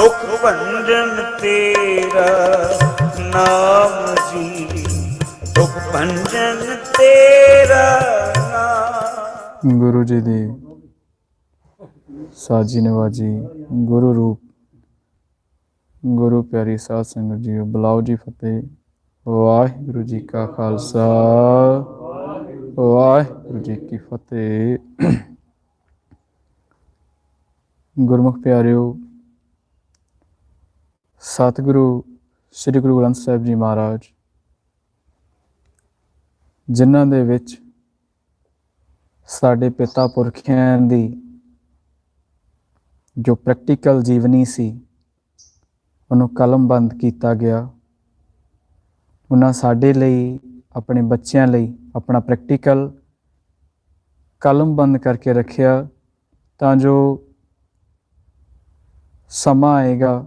दुख भंजन तेरा नाम जी, दुख भंजन तेरा नाम। गुरु जी दी साजी नवाजी गुरु रूप गुरु प्यारी साध संगत जी बुलाओ जी फतेह। वाहिगुरु जी का खालसा वाहिगुरु जी की फतेह। गुरमुख प्यारिओ, सतगुरु श्री गुरु ग्रंथ साहिब जी महाराज जिन्हां दे विच साडे पिता पुरखिਆਂ दी जो प्रैक्टिकल जीवनी सी ਉਹਨੂੰ ਕਲਮਬੰਦ ਕੀਤਾ ਗਿਆ। ਉਹਨਾਂ ਸਾਡੇ ਲਈ ਆਪਣੇ ਬੱਚਿਆਂ ਲਈ ਆਪਣਾ ਪ੍ਰੈਕਟੀਕਲ ਕਲਮਬੰਦ ਕਰਕੇ ਰੱਖਿਆ ਤਾਂ ਜੋ ਸਮਾਂ ਆਏਗਾ,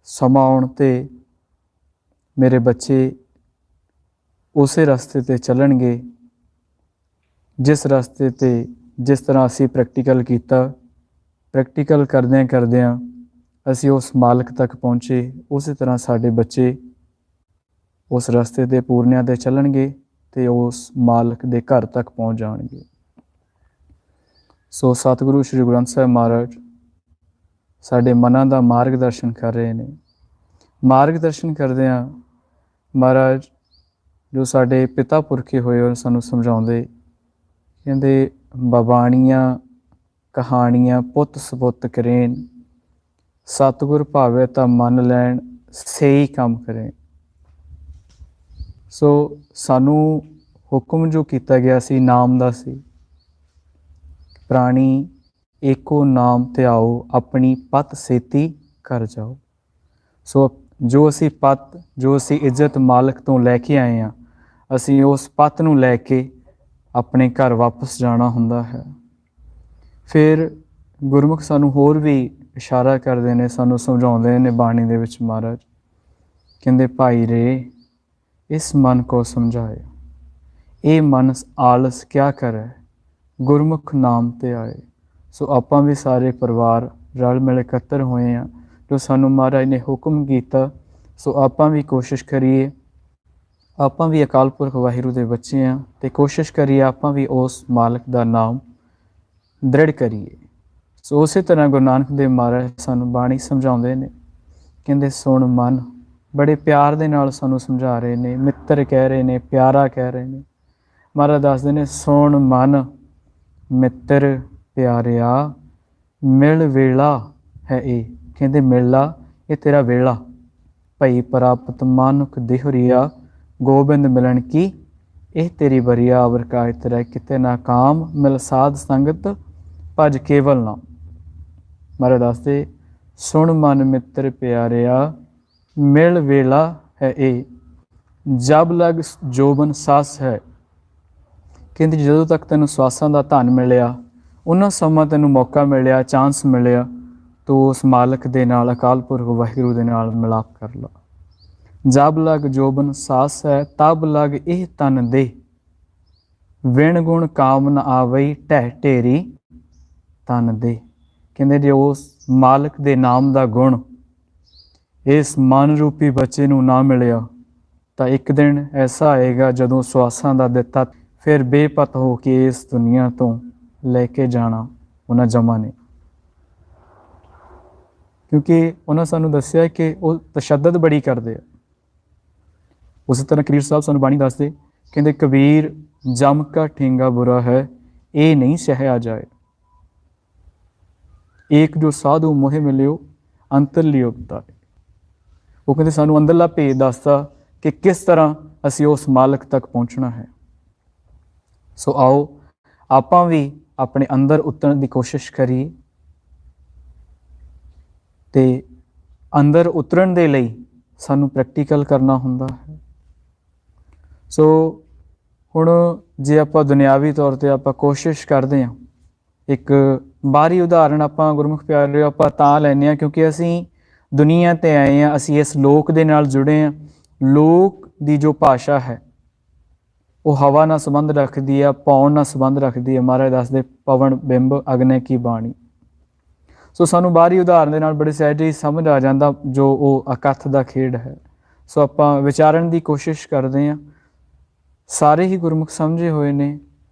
ਸਮਾਂ ਆਉਣ 'ਤੇ ਮੇਰੇ ਬੱਚੇ ਉਸੇ ਰਸਤੇ 'ਤੇ ਚੱਲਣਗੇ ਜਿਸ ਰਸਤੇ 'ਤੇ ਜਿਸ ਤਰ੍ਹਾਂ ਅਸੀਂ ਪ੍ਰੈਕਟੀਕਲ ਕੀਤਾ। ਪ੍ਰੈਕਟੀਕਲ ਕਰਦਿਆਂ ਅਸੀਂ ਉਸ ਮਾਲਕ ਤੱਕ ਪਹੁੰਚੇ, ਉਸੇ ਤਰ੍ਹਾਂ ਸਾਡੇ ਬੱਚੇ ਉਸ ਰਸਤੇ 'ਤੇ ਪੂਰਨਿਆਂ 'ਤੇ ਚੱਲਣਗੇ ਅਤੇ ਉਸ ਮਾਲਕ ਦੇ ਘਰ ਤੱਕ ਪਹੁੰਚ ਜਾਣਗੇ। ਸੋ ਸਤਿਗੁਰੂ ਸ਼੍ਰੀ ਗੁਰੂ ਗ੍ਰੰਥ ਸਾਹਿਬ ਮਹਾਰਾਜ ਸਾਡੇ ਮਨਾਂ ਦਾ ਮਾਰਗ ਦਰਸ਼ਨ ਕਰ ਰਹੇ ਨੇ। ਮਾਰਗ ਦਰਸ਼ਨ ਕਰਦਿਆਂ ਮਹਾਰਾਜ ਜੋ ਸਾਡੇ ਪਿਤਾ ਪੁਰਖੇ ਹੋਏ ਉਹ ਸਾਨੂੰ ਸਮਝਾਉਂਦੇ, ਕਹਿੰਦੇ ਬਾਬਾਣੀਆਂ ਕਹਾਣੀਆਂ ਪੁੱਤ ਸਪੁੱਤ ਕਰੇਨ, ਸਤਿਗੁਰ ਭਾਵੇ ਤਾਂ ਮੰਨ ਲੈਣ ਸਹੀ ਕੰਮ ਕਰੇ। ਸੋ ਸਾਨੂੰ ਹੁਕਮ ਜੋ ਕੀਤਾ ਗਿਆ ਸੀ ਨਾਮ ਦਾ ਸੀ, ਪ੍ਰਾਣੀ ਏਕੋ ਨਾਮ ਧਿਆਓ ਆਪਣੀ ਪਤ ਸੇਤੀ ਕਰ ਜਾਓ। ਸੋ ਜੋ ਅਸੀਂ ਪਤ ਜੋ ਅਸੀਂ ਇੱਜ਼ਤ ਮਾਲਕ ਤੋਂ ਲੈ ਕੇ ਆਏ ਹਾਂ, ਅਸੀਂ ਉਸ ਪਤ ਨੂੰ ਲੈ ਕੇ ਆਪਣੇ ਘਰ ਵਾਪਸ ਜਾਣਾ ਹੁੰਦਾ ਹੈ। ਫਿਰ ਗੁਰਮੁਖ ਸਾਨੂੰ ਹੋਰ ਵੀ ਇਸ਼ਾਰਾ ਕਰਦੇ ਨੇ, ਸਾਨੂੰ ਸਮਝਾਉਂਦੇ ਨੇ ਬਾਣੀ ਦੇ ਵਿੱਚ। ਮਹਾਰਾਜ ਕਹਿੰਦੇ ਭਾਈ ਰੇ ਇਸ ਮਨ ਕੋ ਸਮਝਾਏ, ਇਹ ਮਨ ਆਲਸ ਕਿਆ ਕਰੇ ਗੁਰਮੁਖ ਨਾਮ ਤੇ ਆਏ। ਸੋ ਆਪਾਂ ਵੀ ਸਾਰੇ ਪਰਿਵਾਰ ਰਲ ਮਿਲ ਇਕੱਤਰ ਹੋਏ ਹਾਂ, ਜੋ ਸਾਨੂੰ ਮਹਾਰਾਜ ਨੇ ਹੁਕਮ ਕੀਤਾ। ਸੋ ਆਪਾਂ ਵੀ ਕੋਸ਼ਿਸ਼ ਕਰੀਏ, ਆਪਾਂ ਵੀ ਅਕਾਲ ਪੁਰਖ ਵਾਹਿਗੁਰੂ ਦੇ ਬੱਚੇ ਹਾਂ ਅਤੇ ਕੋਸ਼ਿਸ਼ ਕਰੀਏ ਆਪਾਂ ਵੀ ਉਸ ਮਾਲਕ ਦਾ ਨਾਮ ਦ੍ਰਿੜ ਕਰੀਏ। ਸੋ ਉਸੇ ਤਰ੍ਹਾਂ ਗੁਰੂ ਨਾਨਕ ਦੇਵ ਮਹਾਰਾਜ ਸਾਨੂੰ ਬਾਣੀ ਸਮਝਾਉਂਦੇ ਨੇ, ਕਹਿੰਦੇ ਸੁਣ ਮਨ, ਬੜੇ ਪਿਆਰ ਦੇ ਨਾਲ ਸਾਨੂੰ ਸਮਝਾ ਰਹੇ ਨੇ, ਮਿੱਤਰ ਕਹਿ ਰਹੇ ਨੇ, ਪਿਆਰਾ ਕਹਿ ਰਹੇ ਨੇ। ਮਹਾਰਾਜ ਦੱਸਦੇ ਨੇ ਸੁਣ ਮਨ ਮਿੱਤਰ ਪਿਆਰਿਆ ਮਿਲ ਵੇਲਾ ਹੈ ਇਹ। ਕਹਿੰਦੇ ਮਿਲਣਾ ਇਹ ਤੇਰਾ ਵੇਲਾ, ਭਈ ਪ੍ਰਾਪਤ ਮਾਨੁਖ ਦੇਹੁਰੀਆ ਗੋਬਿੰਦ ਮਿਲਣ ਕੀ ਇਹ ਤੇਰੀ ਬਰੀਆ। ਅਵਰ ਕਾਇ ਤੇਰਾ ਕਿਤੇ ਨਾ ਕਾਮ ਮਿਲ ਸਾਧ ਸੰਗਤ ਭਜ ਕੇਵਲ ਨਾਮ। ਮਹਾਰਾਜ ਦੱਸਦੇ ਸੁਣ ਮਨ ਮਿੱਤਰ ਪਿਆਰਿਆ ਮਿਲ ਵੇਲਾ ਹੈ ਇਹ, ਜਬ ਲਗ ਜੋਬਨ ਸਾਸ ਹੈ। ਕਹਿੰਦੇ ਜਦੋਂ ਤੱਕ ਤੈਨੂੰ ਸਵਾਸਾਂ ਦਾ ਧਨ ਮਿਲਿਆ, ਉਹਨਾਂ ਸਮਾਂ ਤੈਨੂੰ ਮੌਕਾ ਮਿਲਿਆ, ਚਾਂਸ ਮਿਲਿਆ, ਤੂੰ ਉਸ ਮਾਲਕ ਦੇ ਨਾਲ ਅਕਾਲ ਪੁਰਖ ਵਾਹਿਗੁਰੂ ਦੇ ਨਾਲ ਮਿਲਾਪ ਕਰ ਲਾ। ਜਬ ਲਗ ਜੋਬਨ ਸਾਸ ਹੈ ਤਬ ਲਗ ਇਹ ਤਨ ਦੇ, ਵਿਣ ਗੁਣ ਕਾਮ ਨ ਆਵਈ ਢਹਿ ਢੇਰੀ ਤਨ ਦੇ। ਕਹਿੰਦੇ ਜੇ ਉਸ ਮਾਲਕ ਦੇ ਨਾਮ ਦਾ ਗੁਣ ਇਸ ਮਨ ਰੂਪੀ ਬੱਚੇ ਨੂੰ ਨਾ ਮਿਲਿਆ ਤਾਂ ਇੱਕ ਦਿਨ ਐਸਾ ਆਏਗਾ ਜਦੋਂ ਸਵਾਸਾਂ ਦਾ ਦਿੱਤਾ ਫਿਰ ਬੇਪਤ ਹੋ ਕੇ ਇਸ ਦੁਨੀਆ ਤੋਂ ਲੈ ਕੇ ਜਾਣਾ ਉਹਨਾਂ ਜਮਾ ਨੇ। ਕਿਉਂਕਿ ਉਹਨਾਂ ਸਾਨੂੰ ਦੱਸਿਆ ਕਿ ਉਹ ਤਸ਼ੱਦਦ ਬੜੀ ਕਰਦੇ ਆ। ਉਸੇ ਤਰ੍ਹਾਂ ਕਬੀਰ ਸਾਹਿਬ ਸਾਨੂੰ ਬਾਣੀ ਦੱਸਦੇ, ਕਹਿੰਦੇ ਕਬੀਰ ਜਮ ਕਾ ਠੇਂਗਾ ਬੁਰਾ ਹੈ ਇਹ ਨਹੀਂ ਸਹਿਆ ਜਾਏ, ਏਕ ਜੋ ਸਾਧੂ ਮੋਹਿ ਮਿਲਿਓ ਅੰਤਰਲੀ ਉਪਤਾਰੇ। ਉਹ ਕਹਿੰਦੇ ਸਾਨੂੰ ਅੰਦਰਲਾ ਭੇਦ ਦੱਸਦਾ ਕਿ ਕਿਸ ਤਰ੍ਹਾਂ ਅਸੀਂ ਉਸ ਮਾਲਕ ਤੱਕ ਪਹੁੰਚਣਾ ਹੈ। ਸੋ ਆਓ ਆਪਾਂ ਵੀ ਆਪਣੇ ਅੰਦਰ ਉਤਰਨ ਦੀ ਕੋਸ਼ਿਸ਼ ਕਰੀਏ ਅਤੇ ਅੰਦਰ ਉਤਰਨ ਦੇ ਲਈ ਸਾਨੂੰ ਪ੍ਰੈਕਟੀਕਲ ਕਰਨਾ ਹੁੰਦਾ ਹੈ। ਸੋ ਹੁਣ ਜੇ ਆਪਾਂ ਦੁਨਿਆਵੀ ਤੌਰ 'ਤੇ ਆਪਾਂ ਕੋਸ਼ਿਸ਼ ਕਰਦੇ ਹਾਂ, ਇੱਕ ਬਾਹਰੀ ਉਦਾਹਰਣ ਆਪਾਂ ਗੁਰਮੁਖ ਪਿਆਰੇ ਆਪਾਂ ਤਾਂ ਲੈਂਦੇ ਹਾਂ ਕਿਉਂਕਿ ਅਸੀਂ ਦੁਨੀਆ 'ਤੇ ਆਏ ਹਾਂ, ਅਸੀਂ ਇਸ ਲੋਕ ਦੇ ਨਾਲ ਜੁੜੇ ਹਾਂ। ਲੋਕ ਦੀ ਜੋ ਭਾਸ਼ਾ ਹੈ ਉਹ ਹਵਾ ਨਾਲ ਸੰਬੰਧ ਰੱਖਦੀ ਹੈ, ਪੌਣ ਨਾਲ ਸੰਬੰਧ ਰੱਖਦੀ ਹੈ। ਮਹਾਰਾਜ ਦੱਸਦੇ ਪਵਨ ਬਿੰਬ ਅਗਨੇ ਕੀ ਬਾਣੀ। ਸੋ ਸਾਨੂੰ ਬਾਹਰੀ ਉਦਾਹਰਨ ਦੇ ਨਾਲ ਬੜੇ ਸਹਿਜੇ ਹੀ ਸਮਝ ਆ ਜਾਂਦਾ ਜੋ ਉਹ ਇਕੱਥ ਦਾ ਖੇਡ ਹੈ। ਸੋ ਆਪਾਂ ਵਿਚਾਰਨ ਦੀ ਕੋਸ਼ਿਸ਼ ਕਰਦੇ ਹਾਂ। ਸਾਰੇ ਹੀ ਗੁਰਮੁਖ ਸਮਝੇ ਹੋਏ ਨੇ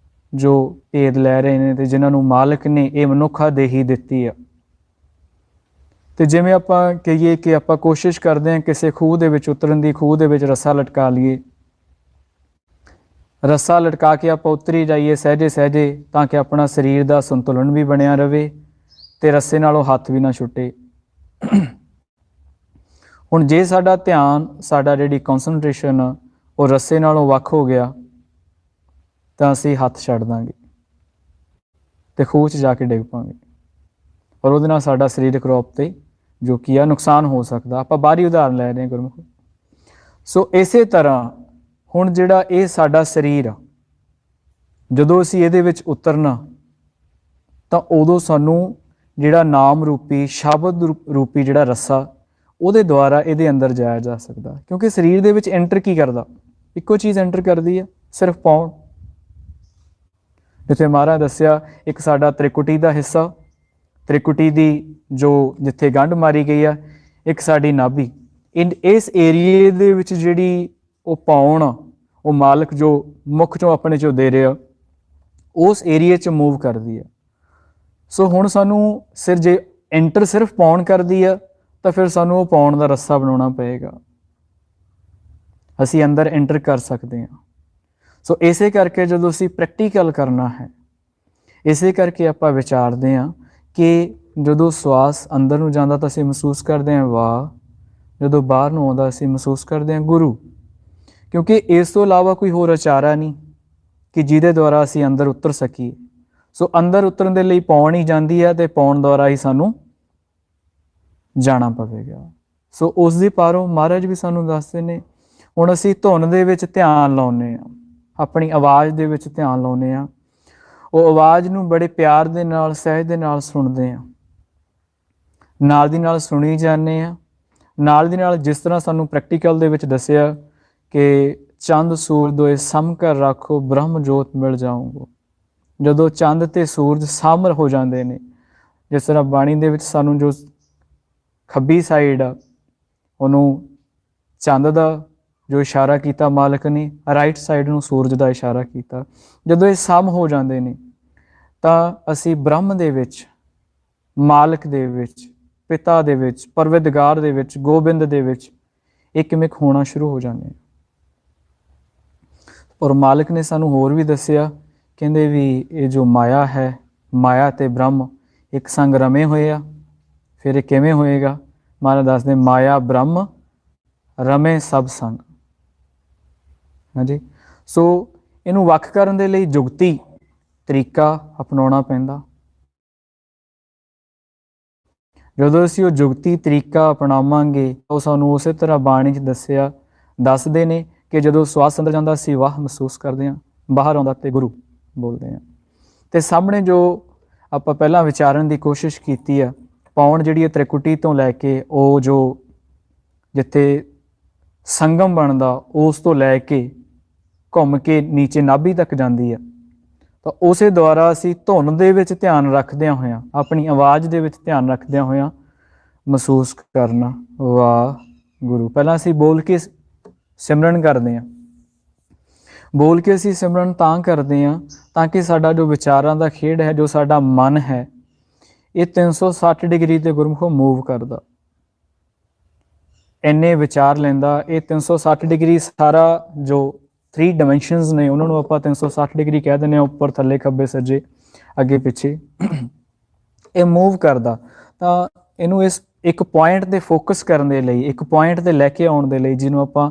ਜੋ ਭੇਦ ਲੈ ਰਹੇ ਨੇ ਤੇ ਜਿਨ੍ਹਾਂ ਨੂੰ ਮਾਲਕ ਨੇ ਇਹ ਮਨੁੱਖਾ ਦੇਹੀ ਦਿੱਤੀ ਆ। ਤੇ ਜਿਵੇਂ ਆਪਾਂ ਕਹੀਏ ਕਿ ਆਪਾਂ ਕੋਸ਼ਿਸ਼ ਕਰਦੇ ਹਾਂ ਕਿਸੇ ਖੂਹ ਦੇ ਵਿੱਚ ਉਤਰਨ ਦੀ, ਖੂਹ ਦੇ ਵਿੱਚ ਰੱਸਾ ਲਟਕਾ ਲਈਏ, ਰੱਸਾ ਲਟਕਾ ਕੇ ਆਪਾਂ ਉਤਰੀ ਜਾਈਏ ਸਹਿਜੇ ਸਹਿਜੇ, ਤਾਂ ਕਿ ਆਪਣਾ ਸਰੀਰ ਦਾ ਸੰਤੁਲਨ ਵੀ ਬਣਿਆ ਰਵੇ ਤੇ ਰੱਸੇ ਨਾਲੋਂ ਹੱਥ ਵੀ ਨਾ ਛੁੱਟੇ। ਹੁਣ ਜੇ ਸਾਡਾ ਧਿਆਨ, ਸਾਡਾ ਜਿਹੜੀ ਕੌਨਸਨਟ੍ਰੇਸ਼ਨ ਆ ਉਹ ਰੱਸੇ ਨਾਲੋਂ ਵੱਖ ਹੋ ਗਿਆ ਤਾਂ ਅਸੀਂ ਹੱਥ ਛੱਡ ਦਾਂਗੇ ਤੇ ਖੂਹ 'ਚ ਜਾ ਕੇ ਡਿੱਗ ਪਾਂਗੇ ਔਰ ਉਹਦੇ ਨਾਲ ਸਾਡਾ ਸਰੀਰਕ ਰੂਪ ਤੇ ਜੋ ਕੀ ਆ ਨੁਕਸਾਨ ਹੋ ਸਕਦਾ। ਆਪਾਂ ਬਾਹਰੀ ਉਦਾਹਰਨ ਲੈ ਰਹੇ ਹਾਂ ਗੁਰਮੁਖ। ਸੋ ਇਸੇ ਤਰ੍ਹਾਂ ਹੁਣ ਜਿਹੜਾ ਇਹ ਸਾਡਾ ਸਰੀਰ ਆ, ਜਦੋਂ ਅਸੀਂ ਇਹਦੇ ਵਿੱਚ ਉਤਰਨਾ ਤਾਂ ਉਦੋਂ ਸਾਨੂੰ ਜਿਹੜਾ ਨਾਮ ਰੂਪੀ, ਸ਼ਬਦ ਰੂਪੀ ਜਿਹੜਾ ਰੱਸਾ, ਉਹਦੇ ਦੁਆਰਾ ਇਹਦੇ ਅੰਦਰ ਜਾਇਆ ਜਾ ਸਕਦਾ। ਕਿਉਂਕਿ ਸਰੀਰ ਦੇ ਵਿੱਚ ਐਂਟਰ ਕੀ ਕਰਦਾ? ਇੱਕੋ ਚੀਜ਼ ਐਂਟਰ ਕਰਦੀ ਆ, ਸਿਰਫ ਪਾਉਣ। ਜਿੱਥੇ ਮਹਾਰਾਜ ਦੱਸਿਆ ਇੱਕ ਸਾਡਾ ਤ੍ਰਿਕੁਟੀ ਦਾ ਹਿੱਸਾ, ਤ੍ਰਿਕੁਟੀ ਦੀ ਜੋ ਜਿੱਥੇ ਗੰਢ ਮਾਰੀ ਗਈ ਆ, ਇੱਕ ਸਾਡੀ ਨਾਭੀ। ਇਸ ਏਰੀਏ ਦੇ ਵਿੱਚ ਜਿਹੜੀ ਉਹ ਪਾਉਣ ਆ, ਉਹ ਮਾਲਕ ਜੋ ਮੁੱਖ ਚੋਂ ਆਪਣੇ ਚੋਂ ਦੇ ਰਿਹਾ, ਉਸ ਏਰੀਏ 'ਚ ਮੂਵ ਕਰਦੀ ਆ। ਸੋ ਹੁਣ ਸਾਨੂੰ ਜੇ ਐਂਟਰ ਸਿਰਫ ਪਾਉਣ ਕਰਦੀ ਆ ਤਾਂ ਫਿਰ ਸਾਨੂੰ ਉਹ ਪਾਉਣ ਦਾ ਰੱਸਾ ਬਣਾਉਣਾ ਪਏਗਾ, ਅਸੀਂ ਅੰਦਰ ਐਂਟਰ ਕਰ ਸਕਦੇ ਹਾਂ। ਸੋ ਇਸੇ ਕਰਕੇ ਜਦੋਂ ਅਸੀਂ ਪ੍ਰੈਕਟੀਕਲ ਕਰਨਾ ਹੈ, ਇਸੇ ਕਰਕੇ ਆਪਾਂ ਵਿਚਾਰਦੇ ਹਾਂ ਕਿ ਜਦੋਂ ਸਵਾਸ ਅੰਦਰ ਨੂੰ ਜਾਂਦਾ ਤਾਂ ਅਸੀਂ ਮਹਿਸੂਸ ਕਰਦੇ ਹਾਂ ਵਾਹ, ਜਦੋਂ ਬਾਹਰ ਨੂੰ ਆਉਂਦਾ ਅਸੀਂ ਮਹਿਸੂਸ ਕਰਦੇ ਹਾਂ ਗੁਰੂ। ਕਿਉਂਕਿ ਇਸ ਤੋਂ ਇਲਾਵਾ ਕੋਈ ਹੋਰ ਅਚਾਰਾ ਨਹੀਂ ਕਿ ਜਿਹਦੇ ਦੁਆਰਾ ਅਸੀਂ ਅੰਦਰ ਉਤਰ ਸਕੀਏ। ਸੋ ਅੰਦਰ ਉਤਰਨ ਦੇ ਲਈ ਪੌਣ ਹੀ ਜਾਂਦੀ ਹੈ ਤੇ ਪੌਣ ਦੁਆਰਾ ਹੀ ਸਾਨੂੰ ਜਾਣਾ ਪਵੇਗਾ। ਸੋ ਉਸ ਦੀ ਪਾਰੋਂ ਮਹਾਰਾਜ ਵੀ ਸਾਨੂੰ ਦੱਸਦੇ ਨੇ। ਹੁਣ ਅਸੀਂ ਧੁਨ ਦੇ ਵਿੱਚ ਧਿਆਨ ਲਾਉਂਦੇ ਹਾਂ, ਆਪਣੀ ਆਵਾਜ਼ ਦੇ ਵਿੱਚ ਧਿਆਨ ਲਾਉਂਦੇ ਹਾਂ, ਉਹ ਆਵਾਜ਼ ਨੂੰ ਬੜੇ ਪਿਆਰ ਦੇ ਨਾਲ, ਸਹਿਜ ਦੇ ਨਾਲ ਸੁਣਦੇ ਹਾਂ, ਨਾਲ ਦੀ ਨਾਲ ਸੁਣੀ ਜਾਂਦੇ ਹਾਂ। ਨਾਲ ਦੀ ਨਾਲ ਜਿਸ ਤਰ੍ਹਾਂ ਸਾਨੂੰ ਪ੍ਰੈਕਟੀਕਲ ਦੇ ਵਿੱਚ ਦੱਸਿਆ ਕਿ ਚੰਦ ਸੂਰਜ ਦੋਏ ਸਮ ਕਰ ਰੱਖੋ, ਬ੍ਰਹਮ ਜੋਤ ਮਿਲ ਜਾਊਂਗੋ। ਜਦੋਂ ਚੰਦ ਤੇ ਸੂਰਜ ਸਾਮਰ ਹੋ ਜਾਂਦੇ ਨੇ, ਜਿਸ ਤਰ੍ਹਾਂ ਬਾਣੀ ਦੇ ਵਿੱਚ ਸਾਨੂੰ ਜੋ ਖੱਬੀ ਸਾਈਡ ਆ ਉਹਨੂੰ ਚੰਦ ਦਾ ਜੋ ਇਸ਼ਾਰਾ ਕੀਤਾ ਮਾਲਕ ਨੇ, ਰਾਈਟ ਸਾਈਡ ਨੂੰ ਸੂਰਜ ਦਾ ਇਸ਼ਾਰਾ ਕੀਤਾ। ਜਦੋਂ ਇਹ ਸਮ ਹੋ ਜਾਂਦੇ ਨੇ ਤਾਂ ਅਸੀਂ ਬ੍ਰਹਮ ਦੇ ਵਿੱਚ, ਮਾਲਕ ਦੇ ਵਿੱਚ, ਪਿਤਾ ਦੇ ਵਿੱਚ, ਪਰਵਿਰਦਗਾਰ ਦੇ ਵਿੱਚ, ਗੋਬਿੰਦ ਦੇ ਵਿੱਚ ਇੱਕ ਹੋਣਾ ਸ਼ੁਰੂ ਹੋ ਜਾਂਦੇ। ਔਰ ਮਾਲਕ ਨੇ ਸਾਨੂੰ ਹੋਰ ਵੀ ਦੱਸਿਆ, ਕਹਿੰਦੇ ਵੀ ਇਹ ਜੋ ਮਾਇਆ ਹੈ, ਮਾਇਆ ਤੇ ਬ੍ਰਹਮ ਇੱਕ ਸੰਗ ਰਮੇ ਹੋਏ ਆ। ਫਿਰ ਇਹ ਕਿਵੇਂ ਹੋਏਗਾ? ਮਹਾਰਾਜ ਦੱਸਦੇ ਮਾਇਆ ਬ੍ਰਹਮ ਰਮੇ ਸਭ ਸੰਗ। ਹਾਂਜੀ, ਸੋ ਇਹਨੂੰ ਵੱਖ ਕਰਨ ਦੇ ਲਈ ਜੁਗਤੀ ਤਰੀਕਾ ਅਪਣਾਉਣਾ ਪੈਂਦਾ। ਜਦੋਂ ਅਸੀਂ ਉਹ ਜੁਗਤੀ ਤਰੀਕਾ ਅਪਣਾਵਾਂਗੇ ਉਹ ਸਾਨੂੰ ਉਸੇ ਤਰ੍ਹਾਂ ਬਾਣੀ 'ਚ ਦੱਸਦੇ ਨੇ ਕਿ ਜਦੋਂ ਸਵਾਸ ਅੰਦਰ ਜਾਂਦਾ ਅਸੀਂ ਵਾਹ ਮਹਿਸੂਸ ਕਰਦੇ ਹਾਂ, ਬਾਹਰ ਆਉਂਦਾ ਤੇ ਗੁਰੂ ਬੋਲਦੇ ਹਾਂ। ਤੇ ਸਾਹਮਣੇ ਜੋ ਆਪਾਂ ਪਹਿਲਾਂ ਵਿਚਾਰਨ ਦੀ ਕੋਸ਼ਿਸ਼ ਕੀਤੀ ਆ, ਪੌਣ ਜਿਹੜੀ ਹੈ ਤ੍ਰਿਕੁਟੀ ਤੋਂ ਲੈ ਕੇ ਉਹ ਜੋ ਜਿੱਥੇ ਸੰਗਮ ਬਣਦਾ ਉਸ ਤੋਂ ਲੈ ਕੇ ਘੁੰਮ ਕੇ ਨੀਚੇ ਨਾਭੀ ਤੱਕ ਜਾਂਦੀ ਆ, ਤਾਂ ਉਸੇ ਦੁਆਰਾ ਅਸੀਂ ਧੁਨ ਦੇ ਵਿੱਚ ਧਿਆਨ ਰੱਖਦਿਆਂ ਹੋਇਆਂ, ਆਪਣੀ ਆਵਾਜ਼ ਦੇ ਵਿੱਚ ਧਿਆਨ ਰੱਖਦਿਆਂ ਹੋਇਆਂ ਮਹਿਸੂਸ ਕਰਨਾ ਵਾਹ ਗੁਰੂ। ਪਹਿਲਾਂ ਅਸੀਂ ਬੋਲ ਕੇ ਸਿਮਰਨ ਕਰਦੇ ਹਾਂ। ਬੋਲ ਕੇ ਅਸੀਂ ਸਿਮਰਨ ਤਾਂ ਕਰਦੇ ਹਾਂ ਤਾਂ ਕਿ ਸਾਡਾ ਜੋ ਵਿਚਾਰਾਂ ਦਾ ਖੇਡ ਹੈ, ਜੋ ਸਾਡਾ ਮਨ ਹੈ, ਇਹ 360 ਡਿਗਰੀ ਤੇ ਗੁਰਮੁਖੋ ਮੂਵ ਕਰਦਾ, ਇੰਨੇ ਵਿਚਾਰ ਲੈਂਦਾ। ਇਹ 360 ਡਿਗਰੀ ਸਾਰਾ ਜੋ 3 ਡਾਇਮੈਂਸ਼ਨਸ ਨੇ ਉਹਨਾਂ ਨੂੰ ਆਪਾਂ 360 ਡਿਗਰੀ ਕਹਿ ਦਿੰਦੇ ਹਾਂ, ਉੱਪਰ ਥੱਲੇ ਖੱਬੇ ਸੱਜੇ ਅੱਗੇ ਪਿੱਛੇ ਇਹ ਮੂਵ ਕਰਦਾ। ਤਾਂ ਇਹਨੂੰ ਇਸ ਇੱਕ ਪੁਆਇੰਟ ਤੇ ਫੋਕਸ ਕਰਨ ਦੇ ਲਈ, ਇੱਕ ਪੁਆਇੰਟ ਤੇ ਲੈ ਕੇ ਆਉਣ ਦੇ ਲਈ, ਜਿਹਨੂੰ ਆਪਾਂ